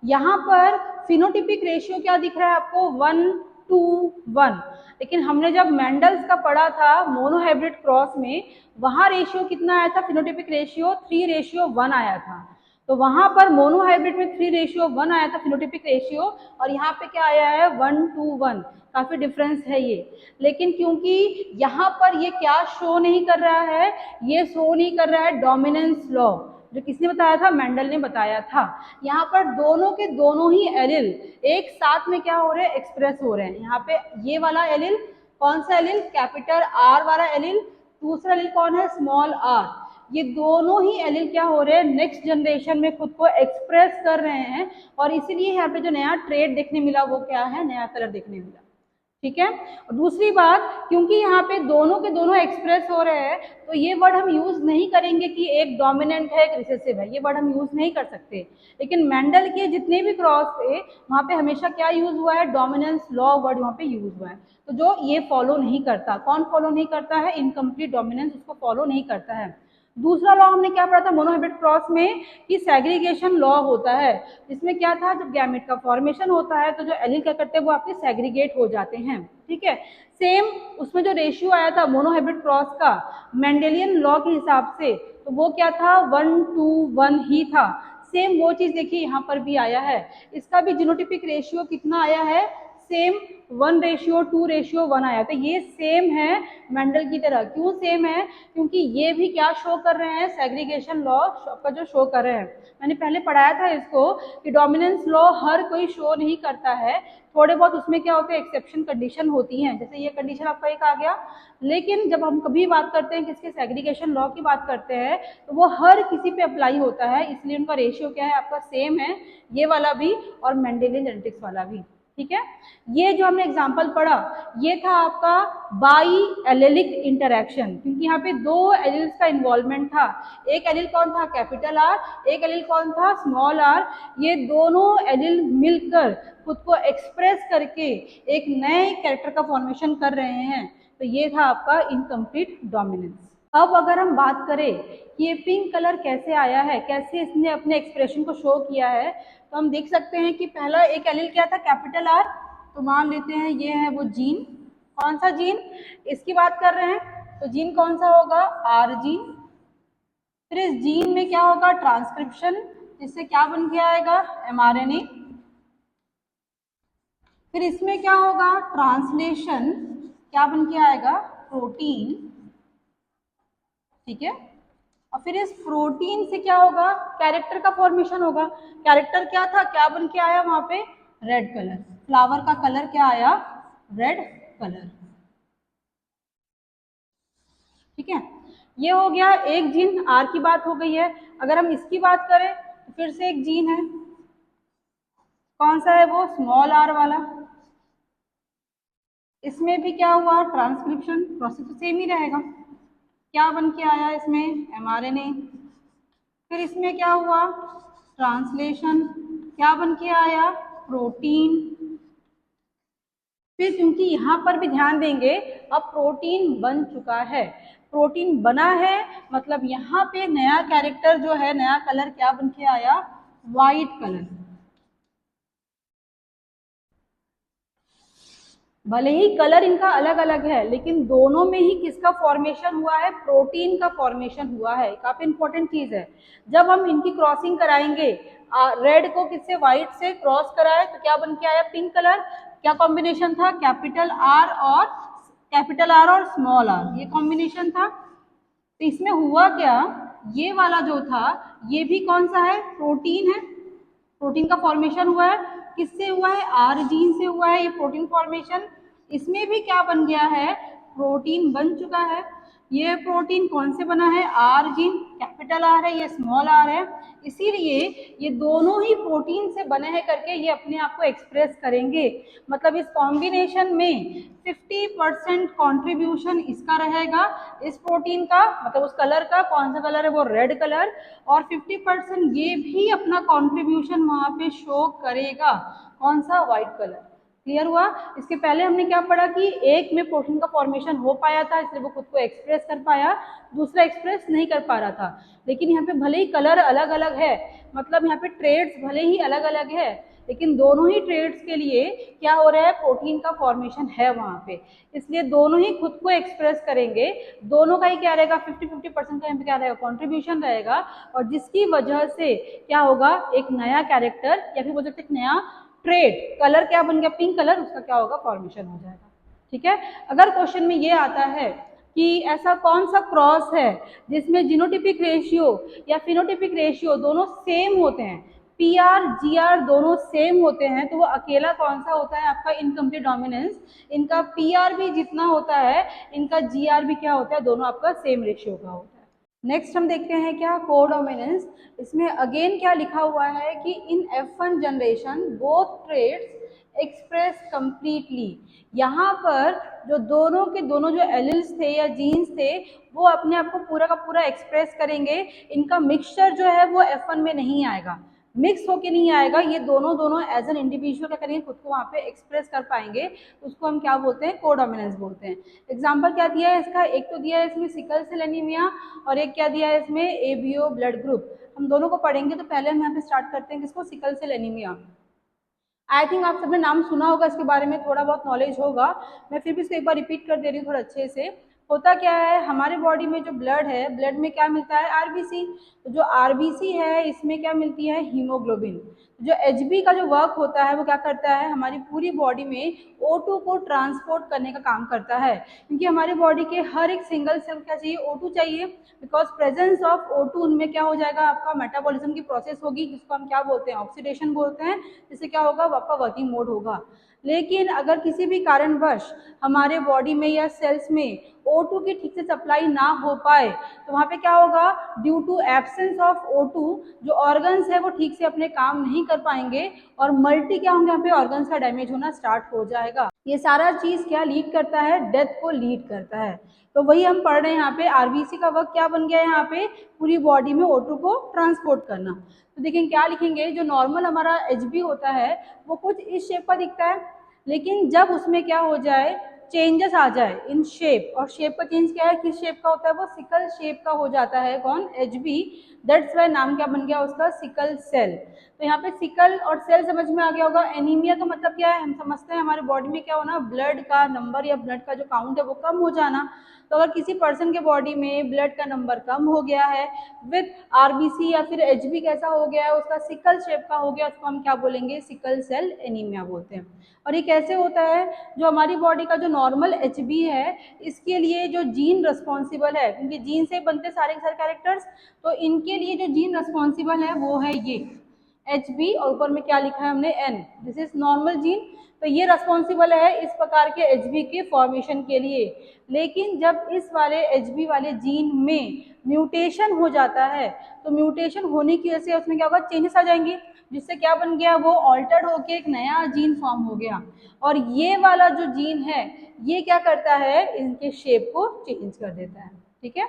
Speaker 1: यहाँ पर फिनोटिपिक रेशियो क्या दिख रहा है आपको 1:1, लेकिन हमने जब मेंडल्स का पढ़ा था मोनोहाइब्रिड क्रॉस में, वहां रेशियो कितना आया था, फिनोटिपिक रेशियो 3:1 आया था। तो वहां पर मोनोहाइब्रिड में 3:1 आया था फिनोटिपिक रेशियो, और यहाँ पे क्या आया है 1:1। काफी डिफरेंस है ये। लेकिन क्योंकि यहाँ पर ये क्या शो नहीं कर रहा है, ये शो नहीं कर रहा है डोमिनेंस लॉ, जो किसने बताया था, मेंडल ने बताया था। यहाँ पर दोनों के दोनों ही एलिल एक साथ में क्या हो रहे हैं, एक्सप्रेस हो रहे हैं। यहाँ पे ये वाला एलिल, कौन सा एलिल, कैपिटल आर वाला एलिल, दूसरा एलिल कौन है, स्मॉल आर। ये दोनों ही एलिल क्या हो रहे हैं, नेक्स्ट जनरेशन में खुद को एक्सप्रेस कर रहे हैं, और इसीलिए यहाँ पे जो नया ट्रेड देखने मिला वो क्या है, नया कलर देखने मिला। ठीक है। और दूसरी बात, क्योंकि यहाँ पे दोनों के दोनों एक्सप्रेस हो रहे हैं, तो ये वर्ड हम यूज नहीं करेंगे कि एक डोमिनेंट है एक रिसेसिव है, ये वर्ड हम यूज नहीं कर सकते। लेकिन मेंडल के जितने भी क्रॉस थे वहाँ पे हमेशा क्या यूज हुआ है, डोमिनेंस लॉ वर्ड वहाँ पे यूज हुआ है। तो जो ये फॉलो नहीं करता, कौन फॉलो नहीं करता है, इनकम्प्लीट डोमिनेंस, उसको फॉलो नहीं करता है। दूसरा लॉ हमने क्या पढ़ा था मोनोहाइब्रिड क्रॉस में, कि सेग्रीगेशन लॉ होता है, जिसमें क्या था, जब गैमेट का फॉर्मेशन होता है तो जो एलील क्या करते हैं वो आपके सेग्रीगेट हो जाते हैं। ठीक है। सेम उसमें जो रेशियो आया था मोनोहाइब्रिड क्रॉस का मेंडेलियन लॉ के हिसाब से, तो वो क्या था 1:1 ही था। सेम वो चीज देखिए यहाँ पर भी आया है। इसका भी जीनोटिपिक रेशियो कितना आया है, सेम 1:2:1 आया था। ये सेम है मेंडल की तरह। क्यों सेम है, क्योंकि ये भी क्या शो कर रहे हैं, सेग्रीगेशन लॉ का जो शो कर रहे हैं। मैंने पहले पढ़ाया था इसको कि डोमिनेंस लॉ हर कोई शो नहीं करता है, थोड़े बहुत उसमें क्या होते हैं, एक्सेप्शन कंडीशन होती हैं, जैसे ये कंडीशन आपका एक आ गया। लेकिन जब हम कभी बात करते हैं किसके, सेग्रीगेशन लॉ की बात करते हैं, तो वो हर किसी पे अप्लाई होता है, इसलिए उनका रेशियो क्या है आपका सेम है, ये वाला भी और मेंडेलियन जेनेटिक्स वाला भी। ठीक है। ये जो हमने एग्जांपल पढ़ा ये था आपका बाई एलिलिक इंटरेक्शन, क्योंकि यहाँ पे दो एलिल्स का इन्वॉल्वमेंट था। एक एलिल कौन था, कैपिटल आर, एक एलिल कौन था, स्मॉल आर। ये दोनों एलिल मिलकर खुद को एक्सप्रेस करके एक नए कैरेक्टर का फॉर्मेशन कर रहे हैं। तो ये था आपका इनकम्प्लीट डोमिनेंस। अब अगर हम बात करें कि ये पिंक कलर कैसे आया है, कैसे इसने अपने एक्सप्रेशन को शो किया है, तो हम देख सकते हैं कि पहला एक एलील क्या था, कैपिटल आर। तो मान लेते हैं ये है वो जीन, कौन सा जीन, इसकी बात कर रहे हैं, तो जीन कौन सा होगा, आर जीन। फिर इस जीन में क्या होगा, ट्रांसक्रिप्शन, जिससे क्या बन के आएगा, एमआरएनए। फिर इसमें क्या होगा, ट्रांसलेशन, क्या बन के आएगा, प्रोटीन। ठीक है। और फिर इस प्रोटीन से क्या होगा, कैरेक्टर का फॉर्मेशन होगा। कैरेक्टर क्या था, क्या बन के आया वहां पे, रेड कलर। फ्लावर का कलर क्या आया, रेड कलर। ठीक है। ये हो गया एक जीन, आर की बात हो गई है। अगर हम इसकी बात करें तो फिर से एक जीन है, कौन सा है वो, स्मॉल आर वाला। इसमें भी क्या हुआ, ट्रांसक्रिप्शन, प्रोसेस तो सेम ही रहेगा। क्या बन के आया इसमें, एमआरएनए। फिर इसमें क्या हुआ, ट्रांसलेशन, क्या बन के आया, प्रोटीन। फिर क्योंकि यहाँ पर भी ध्यान देंगे, अब प्रोटीन बन चुका है, प्रोटीन बना है, मतलब यहाँ पे नया कैरेक्टर जो है, नया कलर क्या बन के आया, वाइट कलर। भले ही कलर इनका अलग अलग है, लेकिन दोनों में ही किसका फॉर्मेशन हुआ है, प्रोटीन का फॉर्मेशन हुआ है। काफी इंपॉर्टेंट चीज है। जब हम इनकी क्रॉसिंग कराएंगे, रेड को किससे, व्हाइट से क्रॉस कराए, तो क्या बन के आया, पिंक कलर। क्या कॉम्बिनेशन था, कैपिटल आर और स्मॉल आर, ये कॉम्बिनेशन था। तो इसमें हुआ क्या, ये वाला जो था ये भी कौन सा है, प्रोटीन है। प्रोटीन का फॉर्मेशन हुआ है, किससे हुआ है, आर जीन से हुआ है ये प्रोटीन फॉर्मेशन। इसमें भी क्या बन गया है, प्रोटीन बन चुका है। ये प्रोटीन कौन से बना है, आर जीन, कैपिटल आर है, ये स्मॉल आर है। इसीलिए ये दोनों ही प्रोटीन से बने हैं करके ये अपने आप को एक्सप्रेस करेंगे। मतलब इस कॉम्बिनेशन में 50% कॉन्ट्रीब्यूशन इसका रहेगा, इस प्रोटीन का, मतलब उस कलर का, कौन सा कलर है वो रेड कलर, और 50% ये भी अपना कॉन्ट्रीब्यूशन वहां पे शो करेगा, कौन सा, व्हाइट कलर। क्लियर हुआ। इसके पहले हमने क्या पढ़ा कि एक में प्रोटीन का फॉर्मेशन हो पाया था, इसलिए वो खुद को एक्सप्रेस कर पाया, दूसरा एक्सप्रेस नहीं कर पा रहा था। लेकिन यहाँ पे भले ही कलर अलग अलग है, मतलब यहाँ पे ट्रेड्स भले ही अलग अलग है, लेकिन दोनों ही ट्रेड्स के लिए क्या हो रहा है, प्रोटीन का फॉर्मेशन है वहां पे, इसलिए दोनों ही खुद को एक्सप्रेस करेंगे। दोनों का ही क्या रहेगा, 50-50% का यहाँ पे क्या रहेगा, कॉन्ट्रीब्यूशन रहेगा, और जिसकी वजह से क्या होगा, एक नया कैरेक्टर या फिर बोल सकते एक नया ट्रेड, कलर क्या बन गया, पिंक कलर, उसका क्या होगा, फॉर्मेशन हो जाएगा। ठीक है। अगर क्वेश्चन में ये आता है कि ऐसा कौन सा क्रॉस है जिसमें जीनोटिपिक रेशियो या फिनोटिपिक रेशियो दोनों सेम होते हैं, पीआर जीआर दोनों सेम होते हैं, तो वो अकेला कौन सा होता है, आपका इनकम्प्लीट डोमिनेंस। इनका पीआर भी जितना होता है, इनका जीआर भी क्या होता है, दोनों आपका सेम रेशियो का होता है। नेक्स्ट हम देखते हैं क्या, कोडोमिनेंस। इसमें अगेन क्या लिखा हुआ है कि in F1 generation both traits express completely. यहाँ पर जो दोनों के दोनों जो एलिल्स थे या जीन्स थे, वो अपने आप को पूरा का पूरा एक्सप्रेस करेंगे। इनका मिक्सचर जो है वो F1 में नहीं आएगा, मिक्स होके नहीं आएगा, ये दोनों दोनों एज एन इंडिविजुअल क्या करेंगे, खुद को वहाँ पे एक्सप्रेस कर पाएंगे, उसको हम क्या बोलते हैं, कोडोमिनेंस बोलते हैं। एग्जांपल क्या दिया है इसका, एक तो दिया है इसमें सिकल सेल एनीमिया, और एक क्या दिया है इसमें, एबीओ ब्लड ग्रुप। हम दोनों को पढ़ेंगे, तो पहले हम यहाँ पे स्टार्ट करते हैं किसको, sickle cell anaemia. I think आप सबने नाम सुना होगा, इसके बारे में थोड़ा बहुत नॉलेज होगा, मैं फिर भी इसको एक बार रिपीट कर दे रही हूँ थोड़ा अच्छे से। होता क्या है, हमारे बॉडी में जो ब्लड है, ब्लड में क्या मिलता है, आरबीसी। तो जो आरबीसी है, इसमें क्या मिलती है, हीमोग्लोबिन। जो एचबी का जो वर्क होता है, वो क्या करता है, हमारी पूरी बॉडी में O2 को ट्रांसपोर्ट करने का काम करता है, क्योंकि हमारी बॉडी के हर एक सिंगल सेल क्या चाहिए, O2 चाहिए। बिकॉज प्रेजेंस ऑफ O2 उनमें क्या हो जाएगा, आपका मेटाबॉलिज्म की प्रोसेस होगी, जिसको हम क्या बोलते हैं, ऑक्सीडेशन बोलते हैं, जिससे क्या होगा, आपका वर्किंग मोड होगा। लेकिन अगर किसी भी कारणवश हमारे बॉडी में या सेल्स में O2 की ठीक से सप्लाई ना हो पाए, तो वहाँ पे क्या होगा, due to absence of O2 जो ऑर्गन्स है वो ठीक से अपने काम नहीं कर पाएंगे, और मल्टी क्या होंगे, यहाँ पे ऑर्गन्स का डैमेज होना स्टार्ट हो जाएगा। ये सारा चीज क्या लीड करता है, डेथ को लीड करता है। तो वही हम पढ़ रहे हैं यहाँ पे, आरबीसी का वर्क क्या बन गया है, यहाँ पे पूरी बॉडी में O2 को ट्रांसपोर्ट करना। तो देखें क्या लिखेंगे, जो नॉर्मल हमारा एचबी होता है वो कुछ इस शेप का दिखता है, लेकिन जब उसमें क्या हो जाए, चेंजेस आ जाए इन शेप, और शेप का चेंज क्या है, किस शेप का होता है, वो सिकल शेप का हो जाता है, कौन, एचबी। दैट्स वाई नाम क्या बन गया उसका, सिकल सेल। तो यहाँ पे सिकल और सेल समझ में आ गया होगा। एनीमिया का मतलब क्या है, हम समझते हैं हमारे बॉडी में क्या होना, ब्लड का नंबर या ब्लड का जो काउंट है वो कम हो जाना। तो अगर किसी पर्सन के बॉडी में ब्लड का नंबर कम हो गया है विथ आरबीसी या फिर एचबी कैसा हो गया है, उसका सिकल शेप का हो गया, उसको हम क्या बोलेंगे, सिकल सेल एनीमिया बोलते हैं। और ये कैसे होता है, जो हमारी बॉडी का जो नॉर्मल एचबी है, इसके लिए जो जीन रिस्पॉन्सिबल है, क्योंकि जीन से बनते सारे के सारे कैरेक्टर्स, तो इनके लिए जो जीन रिस्पॉन्सिबल है वो है ये एचबी, और ऊपर में क्या लिखा है हमने, N, this is normal gene. तो ये रिस्पॉन्सिबल है इस प्रकार के एचबी के फॉर्मेशन के लिए। लेकिन जब इस वाले एचबी वाले जीन में म्यूटेशन हो जाता है, तो म्यूटेशन होने की वजह से उसमें क्या होगा, चेंजेस आ जाएंगे, जिससे क्या बन गया, वो ऑल्टर्ड होके एक नया जीन फॉर्म हो गया। और ये वाला जो जीन है, ये क्या करता है, इनके शेप को चेंज कर देता है। ठीक है।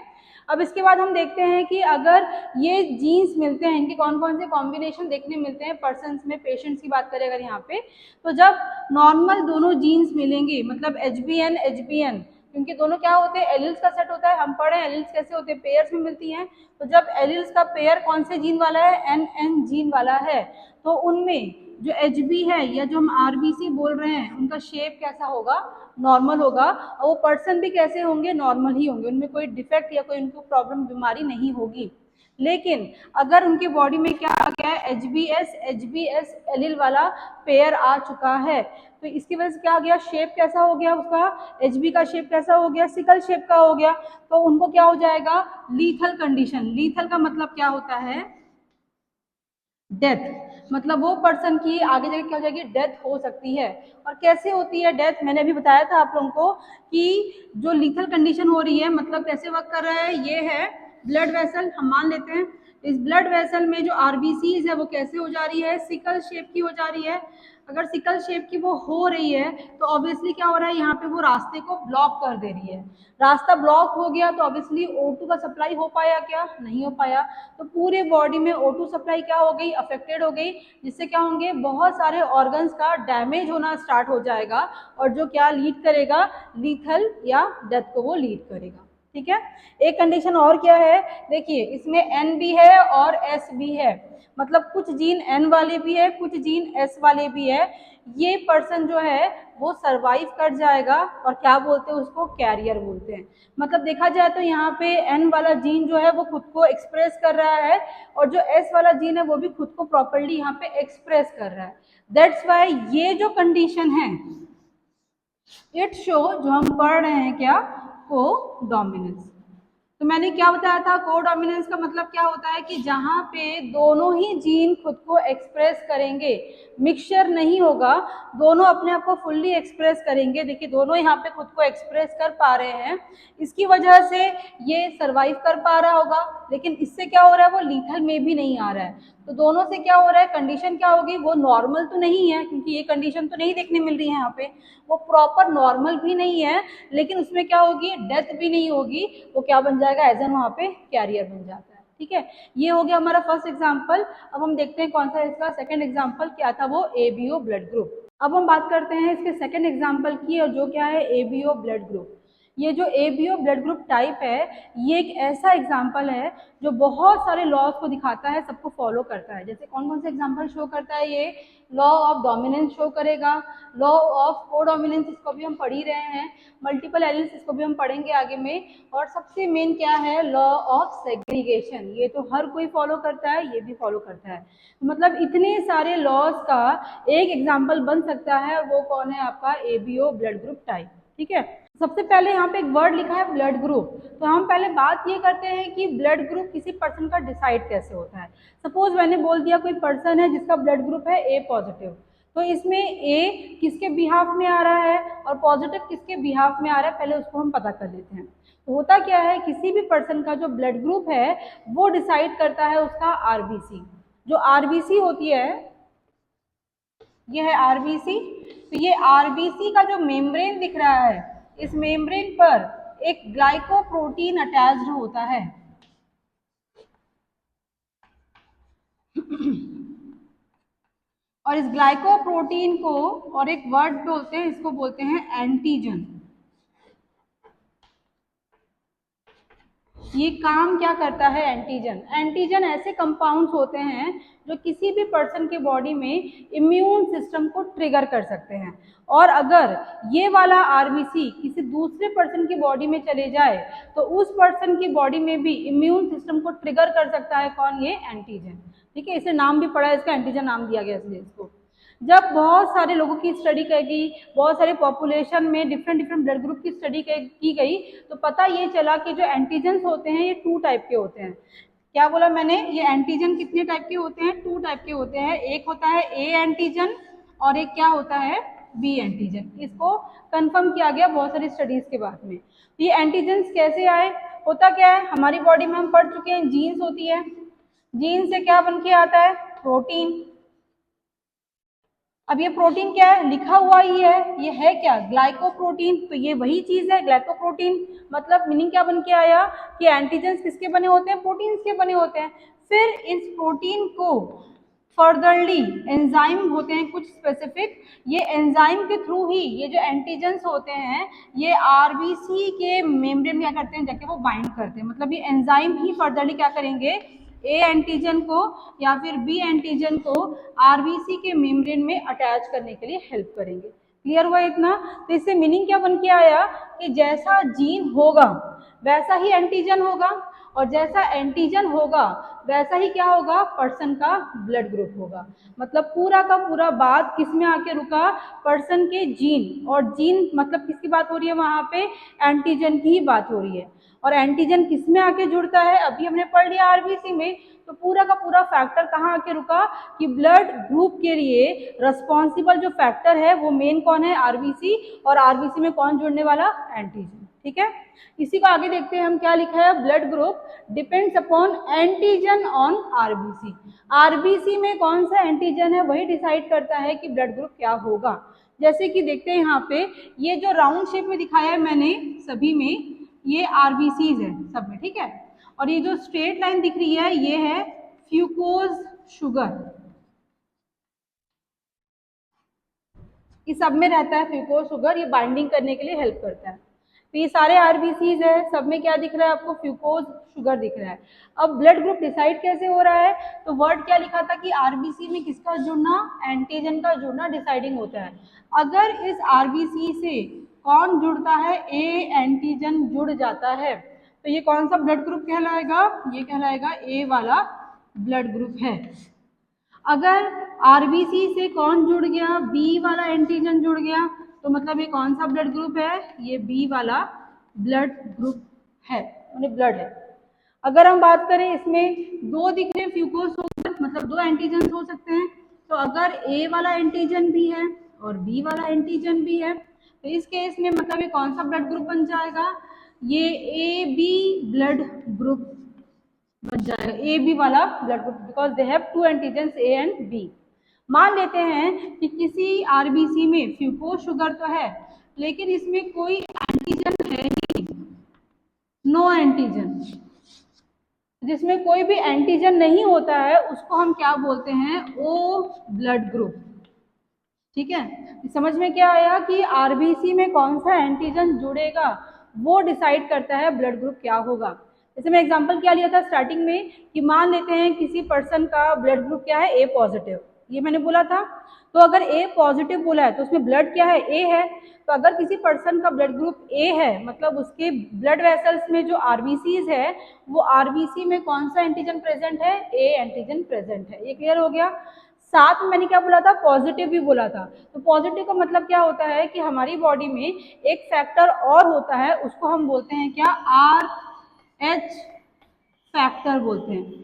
Speaker 1: अब इसके बाद हम देखते हैं कि अगर ये जीन्स मिलते हैं, इनके कौन कौन से कॉम्बिनेशन देखने मिलते हैं पर्सन्स में, पेशेंट्स की बात करें अगर यहाँ पे, तो जब नॉर्मल दोनों जीन्स मिलेंगे, मतलब एचबीएन, क्योंकि दोनों क्या होते हैं, एलिल्स का सेट होता है, हम पढ़े एलिल्स कैसे होते हैं, पेयर्स में मिलती हैं। तो जब एलिल्स का पेयर कौन से जीन वाला है, एन जीन वाला है, तो उनमें जो एचबी है या जो हम आरबीसी बोल रहे हैं, उनका शेप कैसा होगा, नॉर्मल होगा, और वो पर्सन भी कैसे होंगे, नॉर्मल ही होंगे, उनमें कोई डिफेक्ट या कोई उनको प्रॉब्लम बीमारी नहीं होगी। लेकिन अगर उनके बॉडी में क्या आ गया है, एचबीएस एलिल वाला पेयर आ चुका है, तो इसकी वजह से क्या आ गया, शेप कैसा हो गया उसका, एचबी का शेप कैसा हो गया, सिकल शेप का हो गया। तो उनको क्या हो जाएगा, लीथल कंडीशन। लीथल का मतलब क्या होता है, डेथ, मतलब वो पर्सन की आगे जाके क्या हो जाएगी, डेथ हो सकती है। और कैसे होती है डेथ, मैंने अभी बताया था आप लोगों को कि जो लीथल कंडीशन हो रही है, मतलब कैसे वर्क कर रहा है, ये है ब्लड वेसल, हम मान लेते हैं। इस ब्लड वेसल में जो आरबीसीज है वो कैसे हो जा रही है, सिकल शेप की हो जा रही है। अगर सिकल शेप की वो हो रही है तो ऑब्वियसली क्या हो रहा है, यहाँ पे वो रास्ते को ब्लॉक कर दे रही है। रास्ता ब्लॉक हो गया तो ऑब्वियसली O2 का सप्लाई हो पाया क्या, नहीं हो पाया। तो पूरे बॉडी में O2 सप्लाई क्या हो गई, अफेक्टेड हो गई, जिससे क्या होंगे, बहुत सारे ऑर्गन्स का डैमेज होना स्टार्ट हो जाएगा और जो क्या लीड करेगा, लीथल या डेथ को वो लीड करेगा। ठीक है। एक कंडीशन और क्या है, देखिए इसमें N भी है और S भी है, मतलब कुछ जीन N वाले भी है, कुछ जीन S वाले भी है। ये पर्सन जो है वो सरवाइव कर जाएगा और क्या बोलते हैं उसको, कैरियर बोलते हैं। मतलब देखा जाए तो यहाँ पे N वाला जीन जो है वो खुद को एक्सप्रेस कर रहा है और जो S वाला जीन है वो भी खुद को प्रॉपर्ली यहाँ पे एक्सप्रेस कर रहा है। दैट्स वाई ये जो कंडीशन है, इट शो, जो हम पढ़ रहे हैं क्या, को डोमिनेंस। तो मैंने क्या बताया था, कोडोमिनेंस का मतलब क्या होता है कि जहां पे दोनों ही जीन खुद को एक्सप्रेस करेंगे, मिक्सचर नहीं होगा, दोनों अपने आप को फुल्ली एक्सप्रेस करेंगे। देखिए दोनों यहाँ पे खुद को एक्सप्रेस कर पा रहे हैं, इसकी वजह से ये सरवाइव कर पा रहा होगा। लेकिन इससे क्या हो रहा है, वो लीथल में भी नहीं आ रहा है। तो दोनों से क्या हो रहा है, कंडीशन क्या होगी, वो नॉर्मल तो नहीं है, क्योंकि ये कंडीशन तो नहीं देखने मिल रही है यहाँ पे, वो प्रॉपर नॉर्मल भी नहीं है, लेकिन उसमें क्या होगी, डेथ भी नहीं होगी, वो क्या बन जाएगा, एज एन वहाँ पे कैरियर बन जाता है। ठीक है, ये हो गया हमारा फर्स्ट एग्जाम्पल। अब हम देखते हैं कौन सा इसका सेकंड एग्जाम्पल क्या था, वो ABO ब्लड ग्रुप। अब हम बात करते हैं इसके सेकंड एग्जाम्पल की, और जो क्या है, ABO ब्लड ग्रुप। ये जो ABO ब्लड ग्रुप टाइप है, ये एक ऐसा एग्जाम्पल है जो बहुत सारे लॉज को दिखाता है, सबको फॉलो करता है। जैसे कौन कौन से एग्जाम्पल शो करता है, ये लॉ ऑफ डोमिनेंस शो करेगा, लॉ ऑफ कोडोमिनेंस इसको भी हम पढ़ ही रहे हैं, मल्टीपल एलियंस इसको भी हम पढ़ेंगे आगे में, और सबसे मेन क्या है, लॉ ऑफ सेग्रीगेशन। ये तो हर कोई फॉलो करता है, ये भी फॉलो करता है। मतलब इतने सारे लॉज का एक एग्जाम्पल बन सकता है, वो कौन है, आपका ABO ब्लड ग्रुप टाइप। ठीक है, सबसे पहले यहाँ पे एक वर्ड लिखा है ब्लड ग्रुप। तो हम पहले बात ये करते हैं कि ब्लड ग्रुप किसी पर्सन का डिसाइड कैसे होता है। सपोज मैंने बोल दिया कोई पर्सन है जिसका ब्लड ग्रुप है A पॉजिटिव, तो इसमें A किसके बिहाफ में आ रहा है और पॉजिटिव किसके बिहाफ में आ रहा है, पहले उसको हम पता कर लेते हैं। तो होता क्या है, किसी भी पर्सन का जो ब्लड ग्रुप है वो डिसाइड करता है उसका RBC। जो RBC होती है, ये है RBC। तो ये RBC का जो मेम्ब्रेन दिख रहा है, इस मेम्ब्रेन पर एक ग्लाइकोप्रोटीन अटैच्ड होता है। और इस ग्लाइकोप्रोटीन को, और एक वर्ड बोलते हैं, इसको बोलते हैं एंटीजन। ये काम क्या करता है, एंटीजन। एंटीजन ऐसे कंपाउंड्स होते हैं जो किसी भी पर्सन के बॉडी में इम्यून सिस्टम को ट्रिगर कर सकते हैं। और अगर ये वाला RBC किसी दूसरे पर्सन की बॉडी में चले जाए तो उस पर्सन की बॉडी में भी इम्यून सिस्टम को ट्रिगर कर सकता है, कौन, ये एंटीजन। ठीक है, इसे नाम भी पड़ा है, इसका एंटीजन नाम दिया गया इसलिए इसको। जब बहुत सारे लोगों की स्टडी की गई, बहुत सारे पॉपुलेशन में डिफरेंट डिफरेंट ब्लड ग्रुप की स्टडी की गई, तो पता ये चला कि जो एंटीजन्स होते हैं ये 2 टाइप के होते हैं। क्या बोला मैंने, ये एंटीजन कितने टाइप के होते हैं, 2 टाइप के होते हैं। एक होता है A एंटीजन और एक क्या होता है, B एंटीजन। इसको कंफर्म किया गया बहुत सारी स्टडीज के बाद में। तो ये एंटीजन्स कैसे आए, होता क्या है, हमारी बॉडी में हम पढ़ चुके हैं जीन्स होती है, जीन से क्या बन के आता है, प्रोटीन। अब ये प्रोटीन क्या है, लिखा हुआ ही है, ये है क्या, ग्लाइकोप्रोटीन। तो ये वही चीज है ग्लाइकोप्रोटीन। मतलब मीनिंग क्या बन के आया कि एंटीजन्स किसके बने होते हैं, प्रोटीन्स के बने होते हैं। फिर इस प्रोटीन को फर्दरली एंजाइम होते हैं कुछ स्पेसिफिक, ये एंजाइम के थ्रू ही ये जो एंटीजन्स होते हैं ये RBC के मेम्ब्रेन में क्या करते हैं, जाके वो बाइंड करते हैं। मतलब ये एंजाइम ही फर्दरली क्या करेंगे, A एंटीजन को या फिर B एंटीजन को RBC के मेम्ब्रेन में अटैच करने के लिए हेल्प करेंगे। क्लियर हुआ इतना। तो इससे मीनिंग क्या बन के आया कि जैसा जीन होगा वैसा ही एंटीजन होगा, और जैसा एंटीजन होगा वैसा ही क्या होगा, पर्सन का ब्लड ग्रुप होगा। मतलब पूरा का पूरा बात किस में आके रुका, पर्सन के जीन। और जीन मतलब किसकी बात हो रही है वहां पे, एंटीजन की ही बात हो रही है। और एंटीजन किस में आके जुड़ता है, अभी हमने पढ़ लिया RBC में। तो पूरा का पूरा फैक्टर कहाँ आके रुका कि ब्लड ग्रुप के लिए रिस्पॉन्सिबल जो फैक्टर है वो मेन कौन है, RBC। और RBC में कौन जुड़ने वाला, एंटीजन। ठीक है। इसी को आगे देखते हैं हम, क्या लिखा है, blood group depends upon antigen on RBC. RBC में कौन सा एंटीजन है वही डिसाइड करता है कि ब्लड ग्रुप क्या होगा। जैसे कि देखते हैं यहाँ पे, ये जो राउंड शेप में दिखाया है मैंने सभी में, ये आरबीसीज है सब में, ठीक है। और ये जो स्ट्रेट लाइन दिख रही है ये है फ्यूकोज शुगर, ये सब में रहता है फ्यूकोज शुगर, ये बाइंडिंग करने के लिए हेल्प करता है। तो ये सारे आरबीसीज है, सब में क्या दिख रहा है आपको, फ्यूकोज शुगर दिख रहा है। अब ब्लड ग्रुप डिसाइड कैसे हो रहा है, तो वर्ड क्या लिखा था कि आरबीसी में किसका जुड़ना, एंटीजन का जुड़ना डिसाइडिंग होता है। अगर इस आरबीसी से कौन जुड़ता है, ए एंटीजन जुड़ जाता है, तो ये कौन सा ब्लड ग्रुप कहलाएगा, ये कहलाएगा ए वाला ब्लड ग्रुप है। अगर आरबीसी से कौन जुड़ गया, बी वाला एंटीजन जुड़ गया, तो मतलब ये कौन सा ब्लड ग्रुप है, ये बी वाला ब्लड ग्रुप है, यानी ब्लड है। अगर हम बात करें इसमें दो दिख रहे फ्यूकोज शुगर, मतलब दो एंटीजन हो सकते हैं, तो अगर ए वाला एंटीजन भी है और बी वाला एंटीजन भी है, तो इस केस में मतलब ये कौन सा ब्लड ग्रुप बन जाएगा, ये ए बी ब्लड ग्रुप बन जाएगा, ए बी वाला blood group, because they have two antigens A and B. मान लेते हैं कि किसी आरबीसी में फ्यूकोज शुगर तो है लेकिन इसमें कोई एंटीजन है नहीं, नो एंटीजन, जिसमें कोई भी एंटीजन नहीं होता है उसको हम क्या बोलते हैं, ओ ब्लड ग्रुप। ठीक है, समझ में क्या आया कि आरबीसी में कौन सा एंटीजन जुड़ेगा वो डिसाइड करता है ब्लड ग्रुप क्या होगा। जैसे मैं एग्जांपल क्या लिया था स्टार्टिंग में कि मान लेते हैं किसी पर्सन का ब्लड ग्रुप क्या है, ए पॉजिटिव, ये मैंने बोला था। तो अगर ए पॉजिटिव बोला है तो उसमें ब्लड क्या है, ए है। तो अगर किसी पर्सन का ब्लड ग्रुप ए है मतलब उसके ब्लड वेसल्स में जो आरबीसीज है वो आरबीसी में कौन सा एंटीजन प्रेजेंट है, ए एंटीजन प्रेजेंट है। ये क्लियर हो गया। साथ में मैंने क्या बोला था, पॉजिटिव भी बोला था। तो पॉजिटिव का मतलब क्या होता है कि हमारी बॉडी में एक फैक्टर और होता है, उसको हम बोलते हैं क्या, आर एच फैक्टर बोलते हैं।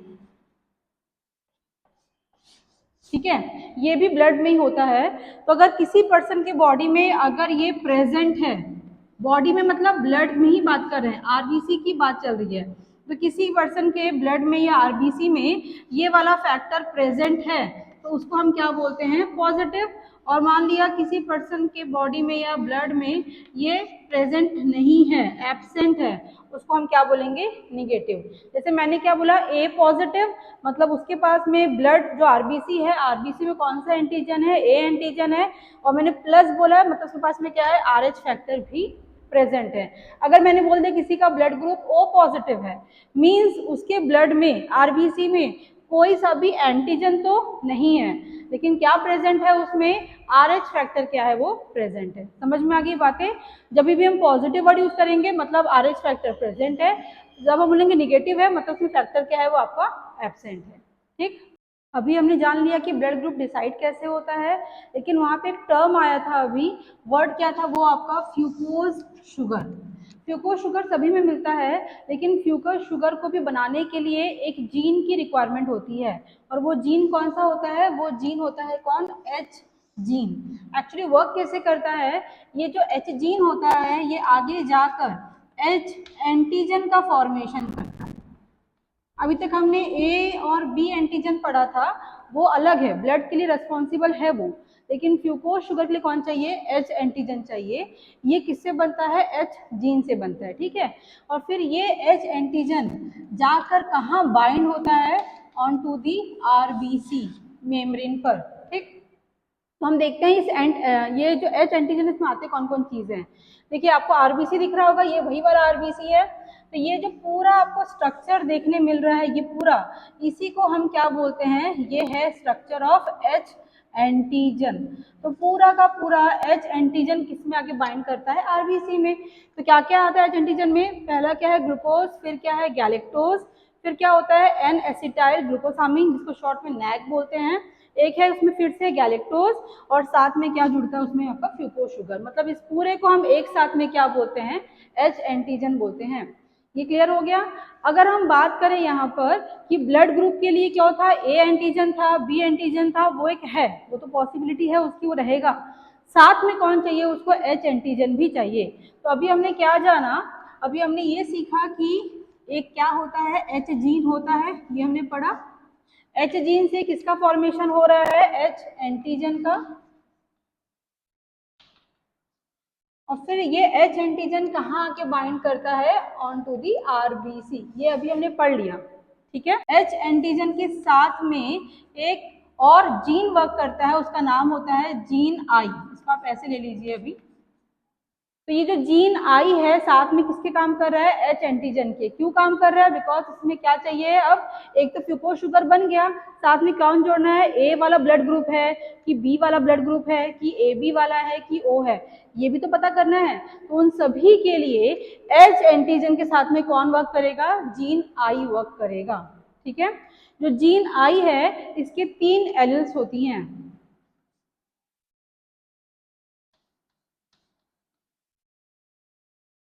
Speaker 1: ठीक है, ये भी ब्लड में ही होता है। तो अगर किसी पर्सन के बॉडी में अगर ये प्रेजेंट है, बॉडी में मतलब ब्लड में ही बात कर रहे हैं, आरबीसी की बात चल रही है, तो किसी पर्सन के ब्लड में या आरबीसी में ये वाला फैक्टर प्रेजेंट है तो उसको हम क्या बोलते हैं, पॉजिटिव। और मान लिया किसी पर्सन के बॉडी में या ब्लड में ये प्रेजेंट नहीं है, एब्सेंट है, उसको हम क्या बोलेंगे, निगेटिव। जैसे मैंने क्या बोला, ए पॉजिटिव मतलब उसके पास में ब्लड जो आरबीसी है, आरबीसी में कौन सा एंटीजन है, ए एंटीजन है। और मैंने प्लस बोला मतलब उसके पास में क्या है, आरएच फैक्टर भी प्रेजेंट है। अगर मैंने बोल दिया किसी का ब्लड ग्रुप ओ पॉजिटिव है, मींस उसके ब्लड में आरबीसी में कोई सा भी एंटीजन तो नहीं है, लेकिन क्या प्रेजेंट है उसमें, आरएच फैक्टर क्या है, वो प्रेजेंट है। समझ में आ गई बातें। जब भी हम पॉजिटिव वर्ड यूज करेंगे मतलब आरएच फैक्टर प्रेजेंट है, जब हम बोलेंगे निगेटिव है मतलब उसमें फैक्टर क्या है, वो आपका एब्सेंट है। ठीक, अभी हमने जान लिया कि ब्लड ग्रुप डिसाइड कैसे होता है, लेकिन वहाँ पे एक टर्म आया था अभी, वर्ड क्या था, वो आपका फ्यूकोज शुगर। फ्यूकोज शुगर सभी में मिलता है, लेकिन फ्यूकोज शुगर को भी बनाने के लिए एक जीन की रिक्वायरमेंट होती है। और वो जीन कौन सा होता है, वो जीन होता है कौन, एच जीन। एक्चुअली वर्क कैसे करता है, ये जो एच जीन होता है ये आगे जाकर एच एंटीजन का फॉर्मेशन करता है। अभी तक हमने ए और बी एंटीजन पढ़ा था, वो अलग है, ब्लड के लिए रेस्पॉन्सिबल है वो, लेकिन फ्यूकोज शुगर के लिए कौन चाहिए, एच एंटीजन चाहिए। ये किससे बनता है, एच जीन से बनता है। ठीक है, और फिर ये एच एंटीजन जाकर कहाँ बाइंड होता है, on to the RBC membrane पर। ठीक, तो हम देखते हैं इस ये जो एच एंटीजन इसमें आते कौन कौन चीजें हैं। देखिए आपको आरबीसी दिख रहा होगा, ये वही वाला आरबीसी है। तो ये जो पूरा आपको स्ट्रक्चर देखने मिल रहा है, ये पूरा, इसी को हम क्या बोलते हैं, ये है स्ट्रक्चर ऑफ एच एंटीजन। तो पूरा का पूरा एच एंटीजन किस में आके बाइंड करता है, आरबीसी में। तो क्या क्या आता है एच एंटीजन में, पहला क्या है ग्लूकोज, फिर क्या है गैलेक्टोज, फिर क्या होता है एन एसिटाइल ग्लूकोसामिन जिसको शॉर्ट में नैक बोलते हैं, एक है उसमें फिर से गैलेक्टोज, और साथ में क्या जुड़ता है उसमें आपका फ्यूकोज शुगर। मतलब इस पूरे को हम एक साथ में क्या बोलते हैं, एच एंटीजन बोलते हैं। ये क्लियर हो गया। अगर हम बात करें यहाँ पर कि ब्लड ग्रुप के लिए क्या था, ए एंटीजन था, बी एंटीजन था, वो एक है, वो तो पॉसिबिलिटी है उसकी, वो रहेगा। साथ में कौन चाहिए उसको, H एंटीजन भी चाहिए। तो अभी हमने क्या जाना, अभी हमने ये सीखा कि एक क्या होता है, H जीन होता है, ये हमने पढ़ा। H जीन से किसका फॉर्मेशन हो रहा है, H एंटीजन का। और फिर ये H एंटीजन कहाँ आके बाइंड करता है, ऑन टू दी RBC, ये अभी हमने पढ़ लिया। ठीक है, H एंटीजन के साथ में एक और जीन वर्क करता है, उसका नाम होता है जीन आई। इसको आप ऐसे ले लीजिए अभी। तो ये जो जीन आई है साथ में किसके काम कर रहा है, H एंटीजन के। क्यों काम कर रहा है, बिकॉज इसमें क्या चाहिए, अब एक तो फ्यूको शुगर बन गया, साथ में कौन जोड़ना है, ए वाला ब्लड ग्रुप है कि बी वाला ब्लड ग्रुप है कि AB वाला है कि O है, ये भी तो पता करना है। तो उन सभी के लिए H एंटीजन के साथ में कौन वर्क करेगा, जीन आई वर्क करेगा। ठीक है, जो जीन आई है इसके 3 एलील्स होती हैं।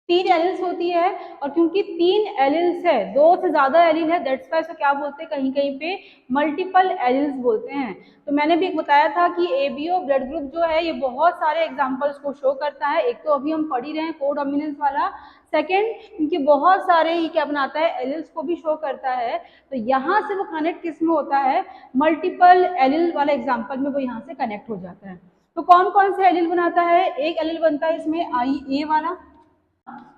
Speaker 1: तीन एलिल्स होती है, और क्योंकि 3 एलिल्स है, 2 से ज्यादा एलिल है, दैट्स वाई इसको क्या बोलते हैं, कहीं कहीं पे मल्टीपल एलिल्स बोलते हैं। तो मैंने भी बताया था कि ABO ब्लड ग्रुप जो है ये बहुत सारे एग्जांपल्स को शो करता है। एक तो अभी हम पढ़ ही रहे हैं कोडोमिनेंस वाला, सेकंड क्योंकि बहुत सारे ये क्या बनाता है, एलिल्स को भी शो करता है। तो यहाँ से वो कनेक्ट किस में होता है, मल्टीपल एलिल वाले एग्जाम्पल में वो यहाँ से कनेक्ट हो जाता है। तो कौन कौन से एलिल बनाता है, एक एलिल बनता है इसमें IA वाला,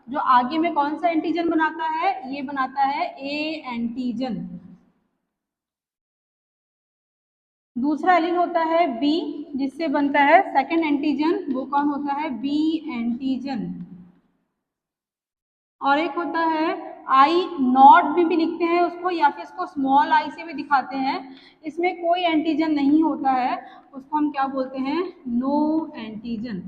Speaker 1: जो आगे में कौन सा एंटीजन बनाता है, ये बनाता है A एंटीजन। दूसरा एलील होता है B, जिससे बनता है सेकंड एंटीजन, वो कौन होता है, B एंटीजन। और एक होता है आई नॉट में भी लिखते हैं उसको, या फिर इसको स्मॉल आई से भी दिखाते हैं। इसमें कोई एंटीजन नहीं होता है, उसको हम क्या बोलते हैं, नो एंटीजन।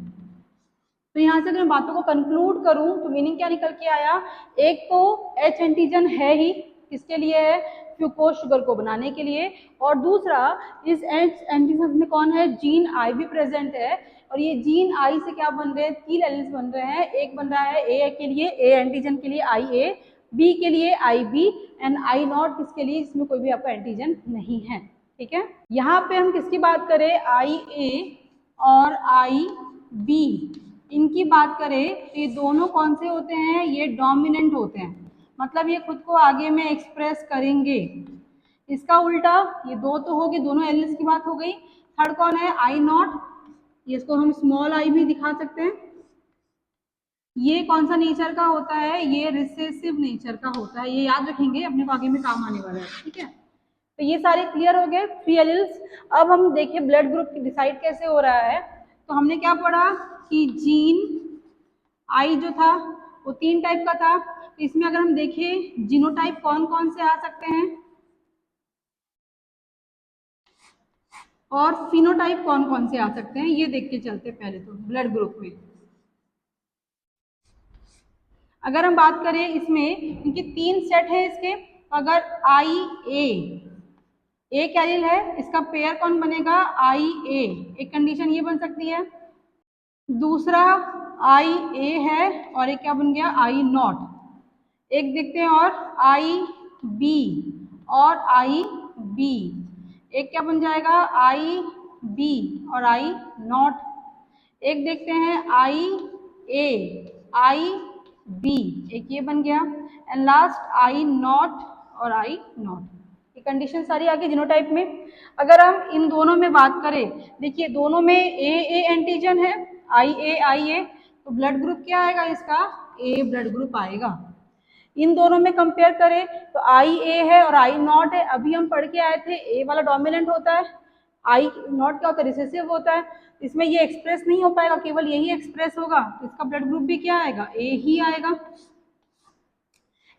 Speaker 1: तो यहाँ से अगर मैं बातों को कंक्लूड करूँ तो मीनिंग क्या निकल के आया, एक तो H एंटीजन है ही, किसके लिए है, फ्यूकोज शुगर को बनाने के लिए, और दूसरा इस H एंटीजन में कौन है, जीन आई भी प्रेजेंट है। और ये जीन आई से क्या बन रहे हैं, 3 एलील्स बन रहे हैं। एक बन रहा है A के लिए, A एंटीजन के लिए IA, B के लिए IB, एंड I नॉट किसके लिए, इसमें कोई भी आपका एंटीजन नहीं है। ठीक है, यहाँ पे हम किसकी बात करें, IA और IB, इनकी बात करें तो ये दोनों कौन से होते हैं, ये डोमिनेंट होते हैं, मतलब ये खुद को आगे में एक्सप्रेस करेंगे। इसका उल्टा, ये दो तो हो गए, दोनों एलिल्स की बात हो गई। थर्ड कौन है, आई नॉट, इसको हम स्मॉल आई भी दिखा सकते हैं। ये कौन सा नेचर का होता है, ये रिसेसिव नेचर का होता है, ये याद रखेंगे, अपने को आगे में काम आने वाला है। ठीक है, तो ये सारे क्लियर हो गए 3 एलिल्स। अब हम देखिए ब्लड ग्रुप डिसाइड कैसे हो रहा है। तो हमने क्या पढ़ा कि जीन आई जो था वो 3 टाइप का था। तो इसमें अगर हम देखें जीनोटाइप कौन कौन से आ सकते हैं और फिनोटाइप कौन कौन से आ सकते हैं, ये देख के चलते पहले तो ब्लड ग्रुप में। अगर हम बात करें इसमें, इनके 3 सेट है इसके, अगर ए कैरियल है, इसका पेयर कौन बनेगा, IA, एक कंडीशन ये बन सकती है। दूसरा IA है और एक क्या बन गया, I नॉट। एक देखते हैं और IB और IB, एक क्या बन जाएगा, IB और I नॉट। एक देखते हैं IA IB, एक ये बन गया, एंड लास्ट I नॉट और I नॉट। ये कंडीशन सारी आ गई जीनोटाइप में। अगर हम इन दोनों में बात करें, देखिए दोनों में A एंटीजन है, IA, तो ब्लड ग्रुप क्या आएगा इसका, A ब्लड ग्रुप आएगा। इन दोनों में कंपेयर करें तो IA है और I नॉट है। अभी हम पढ़ के आए थे A वाला डोमिनेंट होता है, I नॉट क्या होता है, रिसेसिव होता है। इसमें ये एक्सप्रेस नहीं हो पाएगा, केवल यही एक्सप्रेस होगा, तो इसका ब्लड ग्रुप भी क्या आएगा, A ही आएगा।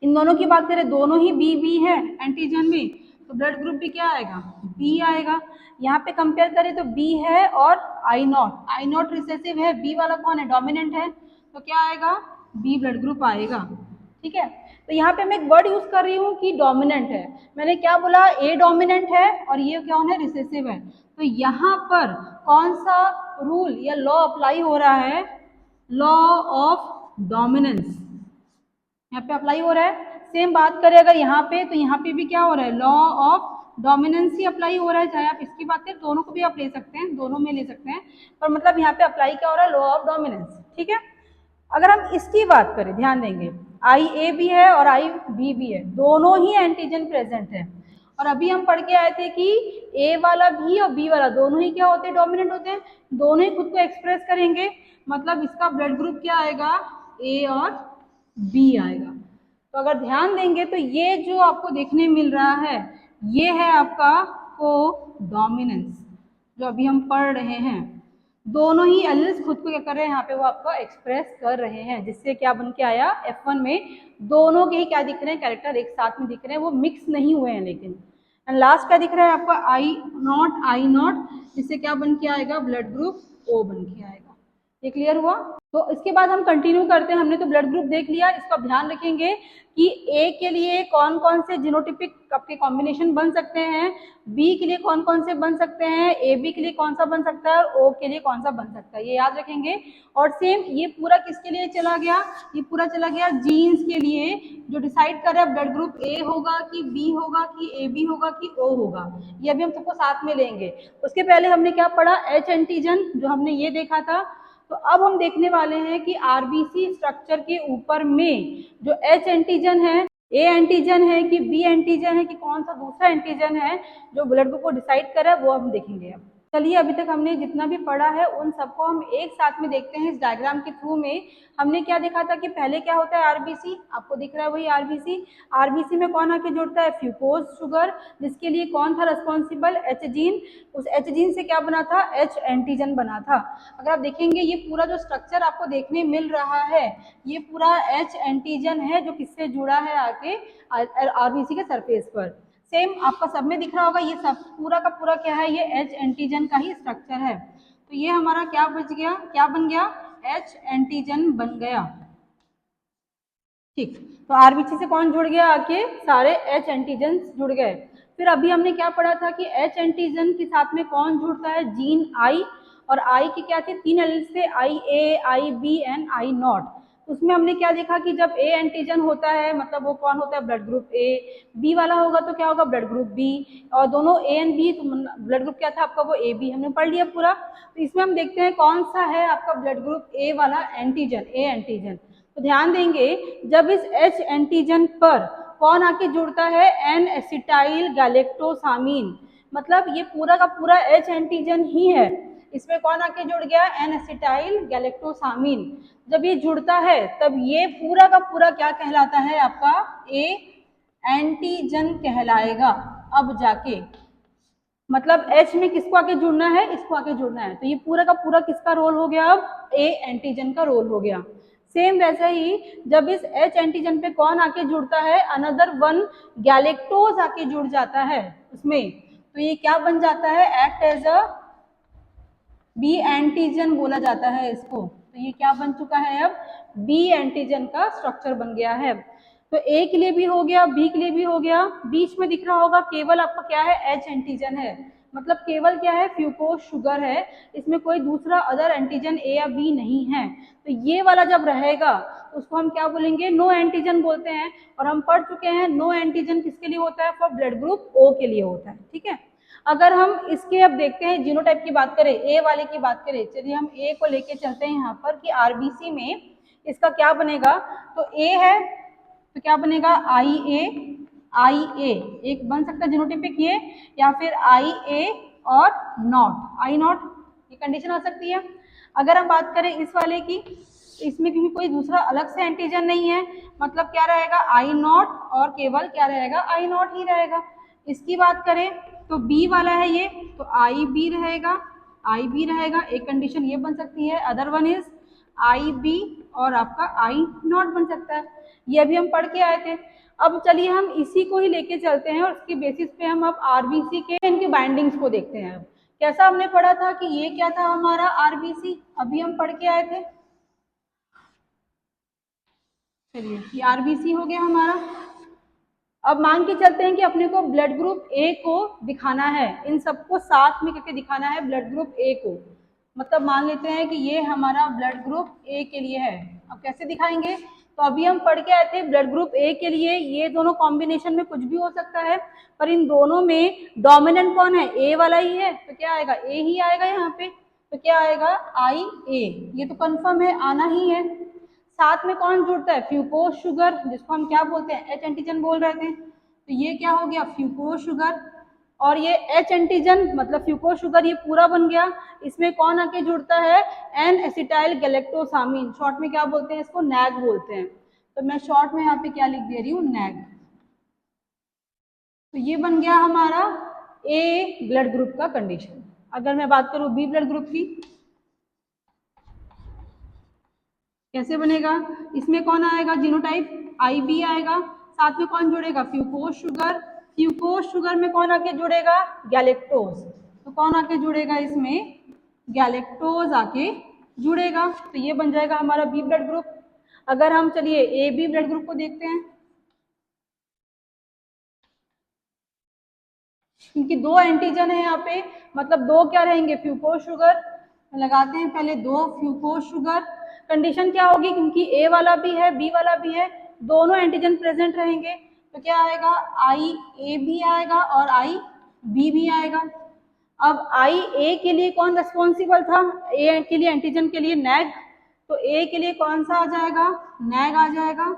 Speaker 1: इन दोनों की बात करें, दोनों ही BB है एंटीजन में, तो ब्लड ग्रुप भी क्या आएगा, B आएगा। यहाँ पे कंपेयर करें तो B है और I नॉट रिसेसिव है, B वाला कौन है, डोमिनेंट है, तो क्या आएगा, B ब्लड ग्रुप आएगा। ठीक है, तो यहाँ पे मैं एक वर्ड यूज कर रही हूँ कि डोमिनेंट है। मैंने क्या बोला, A डोमिनेंट है और ये कौन है, रिसेसिव है। तो यहाँ पर कौन सा रूल या लॉ अप्लाई हो रहा है, लॉ ऑफ डोमिनेंस यहाँ पे अप्लाई हो रहा है। सेम बात करें अगर यहाँ पे, तो यहाँ पे भी क्या हो रहा है, लॉ ऑफ डोमिनेंसी अप्लाई हो रहा है, चाहे आप इसकी बात करें, दोनों को भी आप ले सकते हैं, दोनों में ले सकते हैं, पर मतलब यहाँ पे अप्लाई क्या हो रहा है, लॉ ऑफ डोमिनेंस। ठीक है, अगर हम इसकी बात करें, ध्यान देंगे आई ए भी है और आई बी भी है, दोनों ही एंटीजन प्रेजेंट है। और अभी हम पढ़ के आए थे कि ए वाला भी और बी वाला दोनों ही क्या होते हैं, डोमिनेंट होते हैं, दोनों ही खुद को एक्सप्रेस करेंगे, मतलब इसका ब्लड ग्रुप क्या आएगा, ए और बी आएगा। तो अगर ध्यान देंगे तो ये जो आपको देखने मिल रहा है, ये है आपका को डोमिनेंस, जो अभी हम पढ़ रहे हैं, दोनों ही एलिल्स खुद को क्या कर रहे हैं, यहाँ पे वो आपको एक्सप्रेस कर रहे हैं, जिससे क्या बन के आया F1 में दोनों के ही क्या दिख रहे हैं, कैरेक्टर एक साथ में दिख रहे हैं, वो मिक्स नहीं हुए हैं लेकिन। एंड लास्ट क्या दिख रहा है आपको, आई नॉट, जिससे क्या बन के आएगा, ब्लड ग्रुप O बन के आएगा। ये क्लियर हुआ? तो इसके बाद हम कंटिन्यू करते हैं, हमने तो ब्लड ग्रुप देख लिया, इसका ध्यान रखेंगे कि ए के लिए कौन कौन से जीनोटिपिक आपके कॉम्बिनेशन बन सकते हैं, बी के लिए कौन कौन से बन सकते हैं, ए बी के लिए कौन सा बन सकता है और ओ के लिए कौन सा बन सकता है, ये याद रखेंगे। और सेम ये पूरा किसके लिए चला गया, ये पूरा चला गया जीन्स के लिए, जो डिसाइड कर रहा है ब्लड ग्रुप ए होगा कि बी होगा कि ए बी होगा कि ओ होगा, ये अभी हम सबको साथ में लेंगे। उसके पहले हमने क्या पढ़ा, एच एंटीजन, जो हमने ये देखा था। तो अब हम देखने वाले हैं कि आरबीसी स्ट्रक्चर के ऊपर में जो एच एंटीजन है, ए एंटीजन है कि बी एंटीजन है कि कौन सा दूसरा एंटीजन है जो ब्लड ग्रुप को डिसाइड कर रहा है, वो हम देखेंगे। अब चलिए, अभी तक हमने जितना भी पढ़ा है उन सबको हम एक साथ में देखते हैं। इस डायग्राम के थ्रू में हमने क्या देखा था कि पहले क्या होता है, आरबीसी, आपको दिख रहा है वही आरबीसी। आरबीसी में कौन आके जुड़ता है, फ्यूकोज शुगर, जिसके लिए कौन था रिस्पॉन्सिबल, एच जीन। उस एच जीन से क्या बना था, एच एंटीजन बना था। अगर आप देखेंगे ये पूरा जो स्ट्रक्चर आपको देखने मिल रहा है, ये पूरा एच एंटीजन है जो किससे जुड़ा है, आके आरबीसी के सरफेस पर। सेम आपका सब में दिख रहा होगा, ये सब पूरा का पूरा क्या है, ये एच एंटीजन का ही स्ट्रक्चर है। तो ये हमारा क्या बच गया, क्या बन गया, एच एंटीजन बन गया। ठीक, तो आरबीसी से कौन जुड़ गया, आके सारे एच एंटीजन जुड़ गए। फिर अभी हमने क्या पढ़ा था कि एच एंटीजन के साथ में कौन जुड़ता है, जीन आई, और आई की क्या थी, 3 एलिल्स थे, आई ए, आई बी एंड आई नॉट। उसमें हमने क्या देखा कि जब ए एंटीजन होता है, मतलब वो कौन होता है, ब्लड ग्रुप ए, बी वाला होगा तो क्या होगा, ब्लड ग्रुप बी, और दोनों ए एंड बी, तो ब्लड ग्रुप क्या था आपका, वो ए बी, हमने पढ़ लिया पूरा। तो इसमें हम देखते हैं कौन सा है आपका ब्लड ग्रुप ए वाला एंटीजन, ए एंटीजन। तो ध्यान देंगे, जब इस एच एंटीजन पर कौन आके जुड़ता है, एन एसिटाइल गैलेक्टोसामीन, मतलब ये पूरा का पूरा एच एंटीजन ही है, इसमें कौन आके जुड़ गया, एन एसिटाइल गैलेक्टोसामीन। जब ये जुड़ता है तब ये पूरा का पूरा क्या कहलाता है, आपका ए एंटीजन कहलाएगा। अब जाके मतलब H में किसको आके जुड़ना है, इसको आके जुड़ना है, तो ये पूरा का पूरा किसका रोल हो गया, अब A एंटीजन का रोल हो गया। सेम वैसे ही जब इस H एंटीजन पे कौन आके जुड़ता है, अनदर वन गैलेक्टोज आके जुड़ जाता है उसमें, तो ये क्या बन जाता है, act as a B antigen बोला जाता है इसको। तो ये क्या बन चुका है, अब बी एंटीजन का स्ट्रक्चर बन गया है। तो ए के लिए भी हो गया, बी के लिए भी हो गया, बीच में दिख रहा होगा केवल आपका क्या है, एच एंटीजन है, मतलब केवल क्या है, फ्यूकोज शुगर है, इसमें कोई दूसरा अदर एंटीजन ए या बी नहीं है। तो ये वाला जब रहेगा उसको हम क्या बोलेंगे, नो एंटीजन बोलते हैं। और हम पढ़ चुके हैं नो एंटीजन किसके लिए होता है, फॉर ब्लड ग्रुप ओ के लिए होता है। ठीक है, अगर हम इसके अब देखते हैं जीनोटाइप की बात करें, ए वाले की बात करें, चलिए हम ए को लेके चलते हैं यहाँ पर कि आरबीसी में इसका क्या बनेगा। तो ए है तो क्या बनेगा, आई ए एक बन सकता है जीनोटाइपिक ये, या फिर आई ए और नॉट, आई नॉट, ये कंडीशन आ सकती है। अगर हम बात करें इस वाले की, इसमें भी कोई दूसरा अलग से एंटीजन नहीं है, मतलब क्या रहेगा, आई नॉट, और केवल क्या रहेगा, आई नॉट ही रहेगा। इसकी बात करें तो बी वाला है ये, तो आई बी रहेगा, आई बी रहेगा, एक कंडीशन ये बन सकती है, other one is I B और आपका आई नॉट बन सकता है। ये अभी हम पढ़ के आए थे। अब चलिए हम इसी को ही लेके चलते हैं और उसके बेसिस पे हम अब आरबीसी के इनकी बाइंडिंग्स को देखते हैं। कैसा हमने पढ़ा था कि ये क्या था हमारा आरबीसी, अभी हम पढ़ के आए थे, चलिए ये आरबीसी हो गया हमारा। अब मान के चलते हैं कि अपने को ब्लड ग्रुप ए को दिखाना है, इन सबको साथ में करके दिखाना है ब्लड ग्रुप ए को, मतलब मान लेते हैं कि ये हमारा ब्लड ग्रुप ए के लिए है। अब कैसे दिखाएंगे, तो अभी हम पढ़ के आए थे ब्लड ग्रुप ए के लिए ये दोनों कॉम्बिनेशन में कुछ भी हो सकता है, पर इन दोनों में डोमिनेंट कौन है, ए वाला ही है, तो क्या आएगा, ए ही आएगा यहाँ पे, तो क्या आएगा आई ए, ये तो कंफर्म है, आना ही है। साथ में कौन जुड़ता है, फ्यूकोज शुगर, जिसको हम क्या बोलते हैं, एच एंटीजन बोल रहे थे, तो ये क्या हो गया, फ्यूकोज शुगर, और ये एच एंटीजन मतलब फ्यूकोज शुगर ये पूरा बन गया। इसमें कौन आके जुड़ता है, एन एसिटाइल गैलेक्टोसामिन, शॉर्ट में क्या बोलते हैं इसको, नैग बोलते हैं, तो मैं शॉर्ट में यहाँ पे क्या लिख दे रही हूँ, नैग। तो ये बन गया हमारा ए ब्लड ग्रुप का कंडीशन। अगर मैं बात करूँ बी ब्लड ग्रुप की, कैसे बनेगा, इसमें कौन आएगा, जीनोटाइप आई बी आएगा, साथ में कौन जुड़ेगा, फ्यूकोज शुगर, फ्यूकोज शुगर में कौन आके जुड़ेगा, गैलेक्टोज, तो कौन आके जुड़ेगा इसमें, गैलेक्टोज आके जुड़ेगा, तो ये बन जाएगा हमारा बी ब्लड ग्रुप। अगर हम चलिए ए बी ब्लड ग्रुप को देखते हैं, क्योंकि दो एंटीजन है यहाँ पे, मतलब दो क्या रहेंगे, फ्यूकोज शुगर लगाते हैं पहले, दो फ्यूकोज शुगर, कंडीशन क्या होगी, क्योंकि ए वाला भी है बी वाला भी है, दोनों एंटीजन प्रेजेंट रहेंगे, तो क्या आएगा, आई ए भी आएगा और आई बी भी आएगा। अब आई ए के लिए कौन रिस्पॉन्सिबल था, ए के लिए एंटीजन के लिए नैग, तो ए के लिए कौन सा आ जाएगा, नैग आ जाएगा।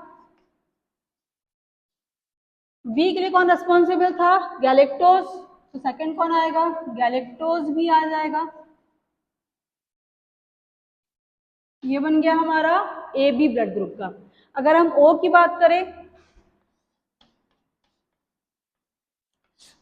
Speaker 1: बी के लिए कौन रिस्पॉन्सिबल था, गैलेक्टोज, तो सेकंड कौन आएगा, गैलेक्टोज भी आ जाएगा। ये बन गया हमारा ए बी ब्लड ग्रुप का। अगर हम ओ की बात करें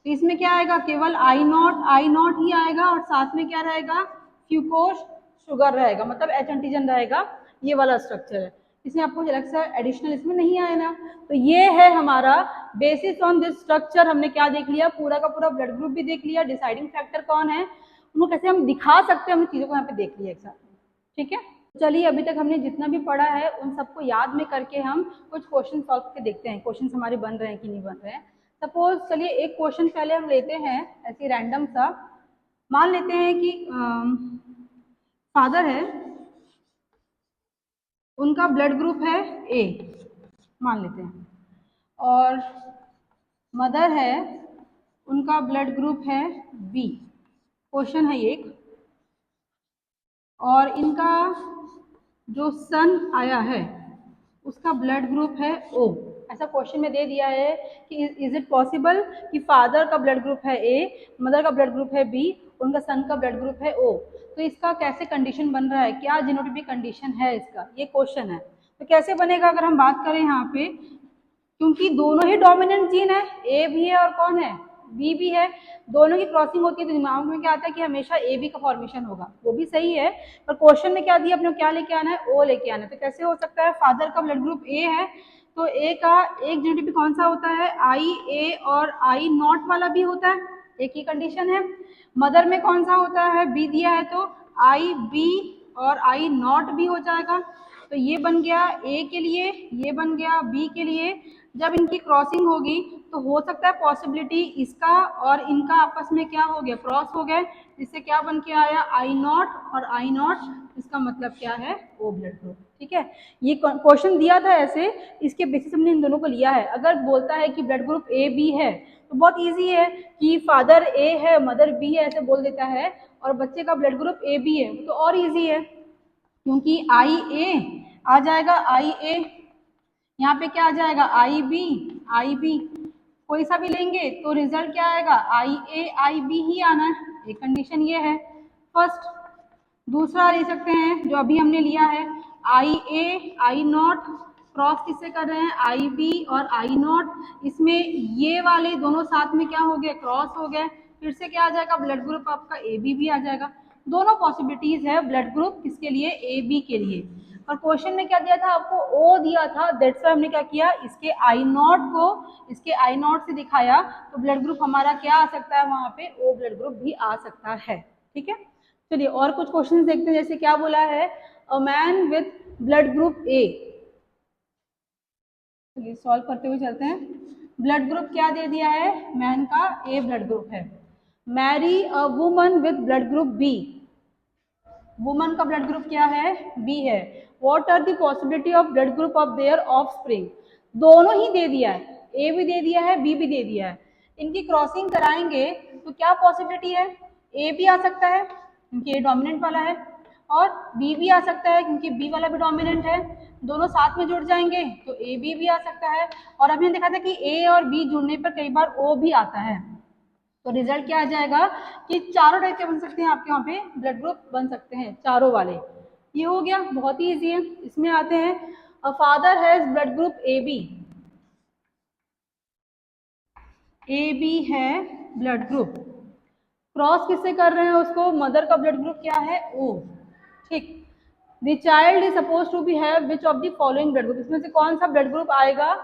Speaker 1: तो इसमें क्या आएगा, केवल आई नॉट ही आएगा, और साथ में क्या रहेगा, फ्यूकोज शुगर रहेगा, मतलब एच एंटीजन रहेगा, ये वाला स्ट्रक्चर है, इसमें आपको अलग से एडिशनल इसमें नहीं आएगा। तो ये है हमारा बेसिस ऑन दिस स्ट्रक्चर, हमने क्या देख लिया, पूरा का पूरा ब्लड ग्रुप भी देख लिया, डिसाइडिंग फैक्टर कौन है, उनको कैसे हम दिखा सकते हैं, हमने चीज़ों को यहाँ पे देख लिया एक साथ में, ठीक है। चलिए अभी तक हमने जितना भी पढ़ा है उन सबको याद में करके हम कुछ क्वेश्चन सॉल्व करके देखते हैं, क्वेश्चन हमारे बन रहे हैं कि नहीं बन रहे हैं। सपोज चलिए एक क्वेश्चन पहले हम लेते हैं ऐसे रैंडम सा, मान लेते हैं कि फादर है, उनका ब्लड ग्रुप है ए, मान लेते हैं, और मदर है, उनका ब्लड ग्रुप है बी, क्वेश्चन है एक, और इनका जो सन आया है उसका ब्लड ग्रुप है ओ, ऐसा क्वेश्चन में दे दिया है कि इज इट पॉसिबल कि फादर का ब्लड ग्रुप है ए, मदर का ब्लड ग्रुप है बी, उनका सन का ब्लड ग्रुप है ओ, तो इसका कैसे कंडीशन बन रहा है, क्या जीनोटाइपिक कंडीशन है इसका, ये क्वेश्चन है। तो कैसे बनेगा, अगर हम बात करें यहाँ पे, क्योंकि दोनों ही डोमिनेंट जीन है, ए भी है और कौन है, बी भी है, दोनों की क्रॉसिंग होती है, तो दिमाग में क्या आता है कि हमेशा ए बी का फॉर्मेशन होगा, वो भी सही है, पर क्वेश्चन में क्या दिया, अपने क्या लेके आना है, ओ लेके आना है, तो कैसे हो सकता है, फादर का ब्लड ग्रुप ए है, तो ए का एक जीनोटाइप कौन सा होता है, आई ए और आई नॉट वाला भी होता है, एक ही कंडीशन है। मदर में कौन सा होता है, बी दिया है तो आई बी और आई नॉट भी हो जाएगा, तो ये बन गया ए के लिए, ये बन गया बी के लिए। जब इनकी क्रॉसिंग होगी तो हो सकता है पॉसिबिलिटी इसका और इनका आपस में क्या हो गया, क्रॉस हो गए, जिससे क्या बन के आया, आई नॉट और आई नॉट, इसका मतलब क्या है, ओ ब्लड ग्रुप, ठीक है। ये क्वेश्चन दिया था ऐसे, इसके बेसिस हमने इन दोनों को लिया है। अगर बोलता है कि ब्लड ग्रुप ए बी है तो बहुत ईजी है कि फादर ए है मदर बी है ऐसे बोल देता है, और बच्चे का ब्लड ग्रुप ए बी है तो और ईजी है, क्योंकि आई ए आ जाएगा, आई ए यहाँ पे क्या आ जाएगा, आई बी कोई सा भी लेंगे तो रिजल्ट क्या आएगा, आई ए आई बी ही आना है, एक कंडीशन ये है फर्स्ट। दूसरा ले सकते हैं जो अभी हमने लिया है, आई ए आई नॉट क्रॉस किससे कर रहे हैं, आई बी और आई नॉट, इसमें ये वाले दोनों साथ में क्या हो गए, क्रॉस हो गए, फिर से क्या आ जाएगा, ब्लड ग्रुप आपका ए बी भी आ जाएगा। दोनों पॉसिबिलिटीज है ब्लड ग्रुप किसके लिए, ए बी के लिए। और क्वेश्चन में क्या दिया था आपको, ओ दिया था, दैट्स वाई हमने क्या किया, इसके आई नॉट को इसके आई नॉट से दिखाया, तो ब्लड ग्रुप हमारा क्या आ सकता है, वहां पे ओ ब्लड ग्रुप भी आ सकता है, ठीक है। चलिए और कुछ क्वेश्चन देखते हैं, जैसे क्या बोला है, a man with blood group ए, चलिए सॉल्व करते हुए चलते हैं। ब्लड ग्रुप क्या दे दिया है, मैन का ए ब्लड ग्रुप है, marry a woman with blood group B, woman का ब्लड ग्रुप क्या है, बी है, what are the possibility of blood group of their offspring. दोनों ही दे दिया है, ए भी दे दिया है, बी भी दे दिया है। इनकी क्रॉसिंग कराएंगे तो क्या पॉसिबिलिटी है, ए भी आ सकता है क्योंकि ए डोमिनेंट वाला है, और बी भी आ सकता है क्योंकि बी वाला भी डोमिनेंट है। दोनों साथ में जुड़ जाएंगे तो ए बी भी आ सकता है। और अभी देखा था कि ए और बी जुड़ने पर कई बार ओ भी आता है। तो रिजल्ट क्या आ जाएगा कि चारों टाइप के बन सकते हैं, आपके यहाँ पे ब्लड ग्रुप बन सकते हैं चारों वाले। ये हो गया, बहुत ही इजी है। इसमें आते हैं, a father has blood group A B, A B है ब्लड ग्रुप, क्रॉस किससे कर रहे हैं उसको, मदर का ब्लड ग्रुप क्या है, ओ। ठीक, the child is suppose to be have which of the following blood group, इसमें से कौन सा ब्लड ग्रुप आएगा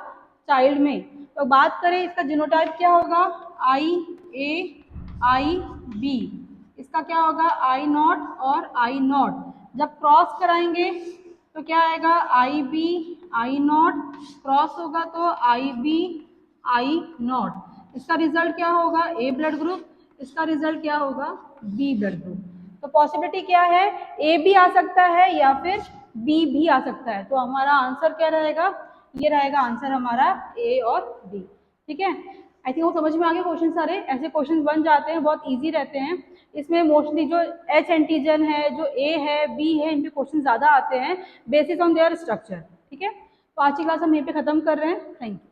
Speaker 1: चाइल्ड में। तो बात करें इसका जीनोटाइप क्या होगा, आई ए आई बी, इसका क्या होगा आई नॉट और आई नॉट। जब क्रॉस कराएंगे तो क्या आएगा आई बी आई नॉट, क्रॉस होगा तो आई बी आई नॉट। इसका रिजल्ट क्या होगा ए ब्लड ग्रुप, इसका रिजल्ट क्या होगा बी ब्लड ग्रुप। तो पॉसिबिलिटी क्या है, ए भी आ सकता है या फिर बी भी आ सकता है। तो हमारा आंसर क्या रहेगा, ये रहेगा आंसर हमारा ए और बी। ठीक है, आई थिंक वो समझ में आ गए क्वेश्चन सारे। ऐसे क्वेश्चन बन जाते हैं, बहुत इजी रहते हैं। इसमें मोस्टली जो एच एंटीजन है, जो ए है, बी है, इन पे क्वेश्चन ज़्यादा आते हैं बेसिस ऑन देयर स्ट्रक्चर। ठीक है, तो आज की क्लास हम यहीं पे ख़त्म कर रहे हैं। Thank you.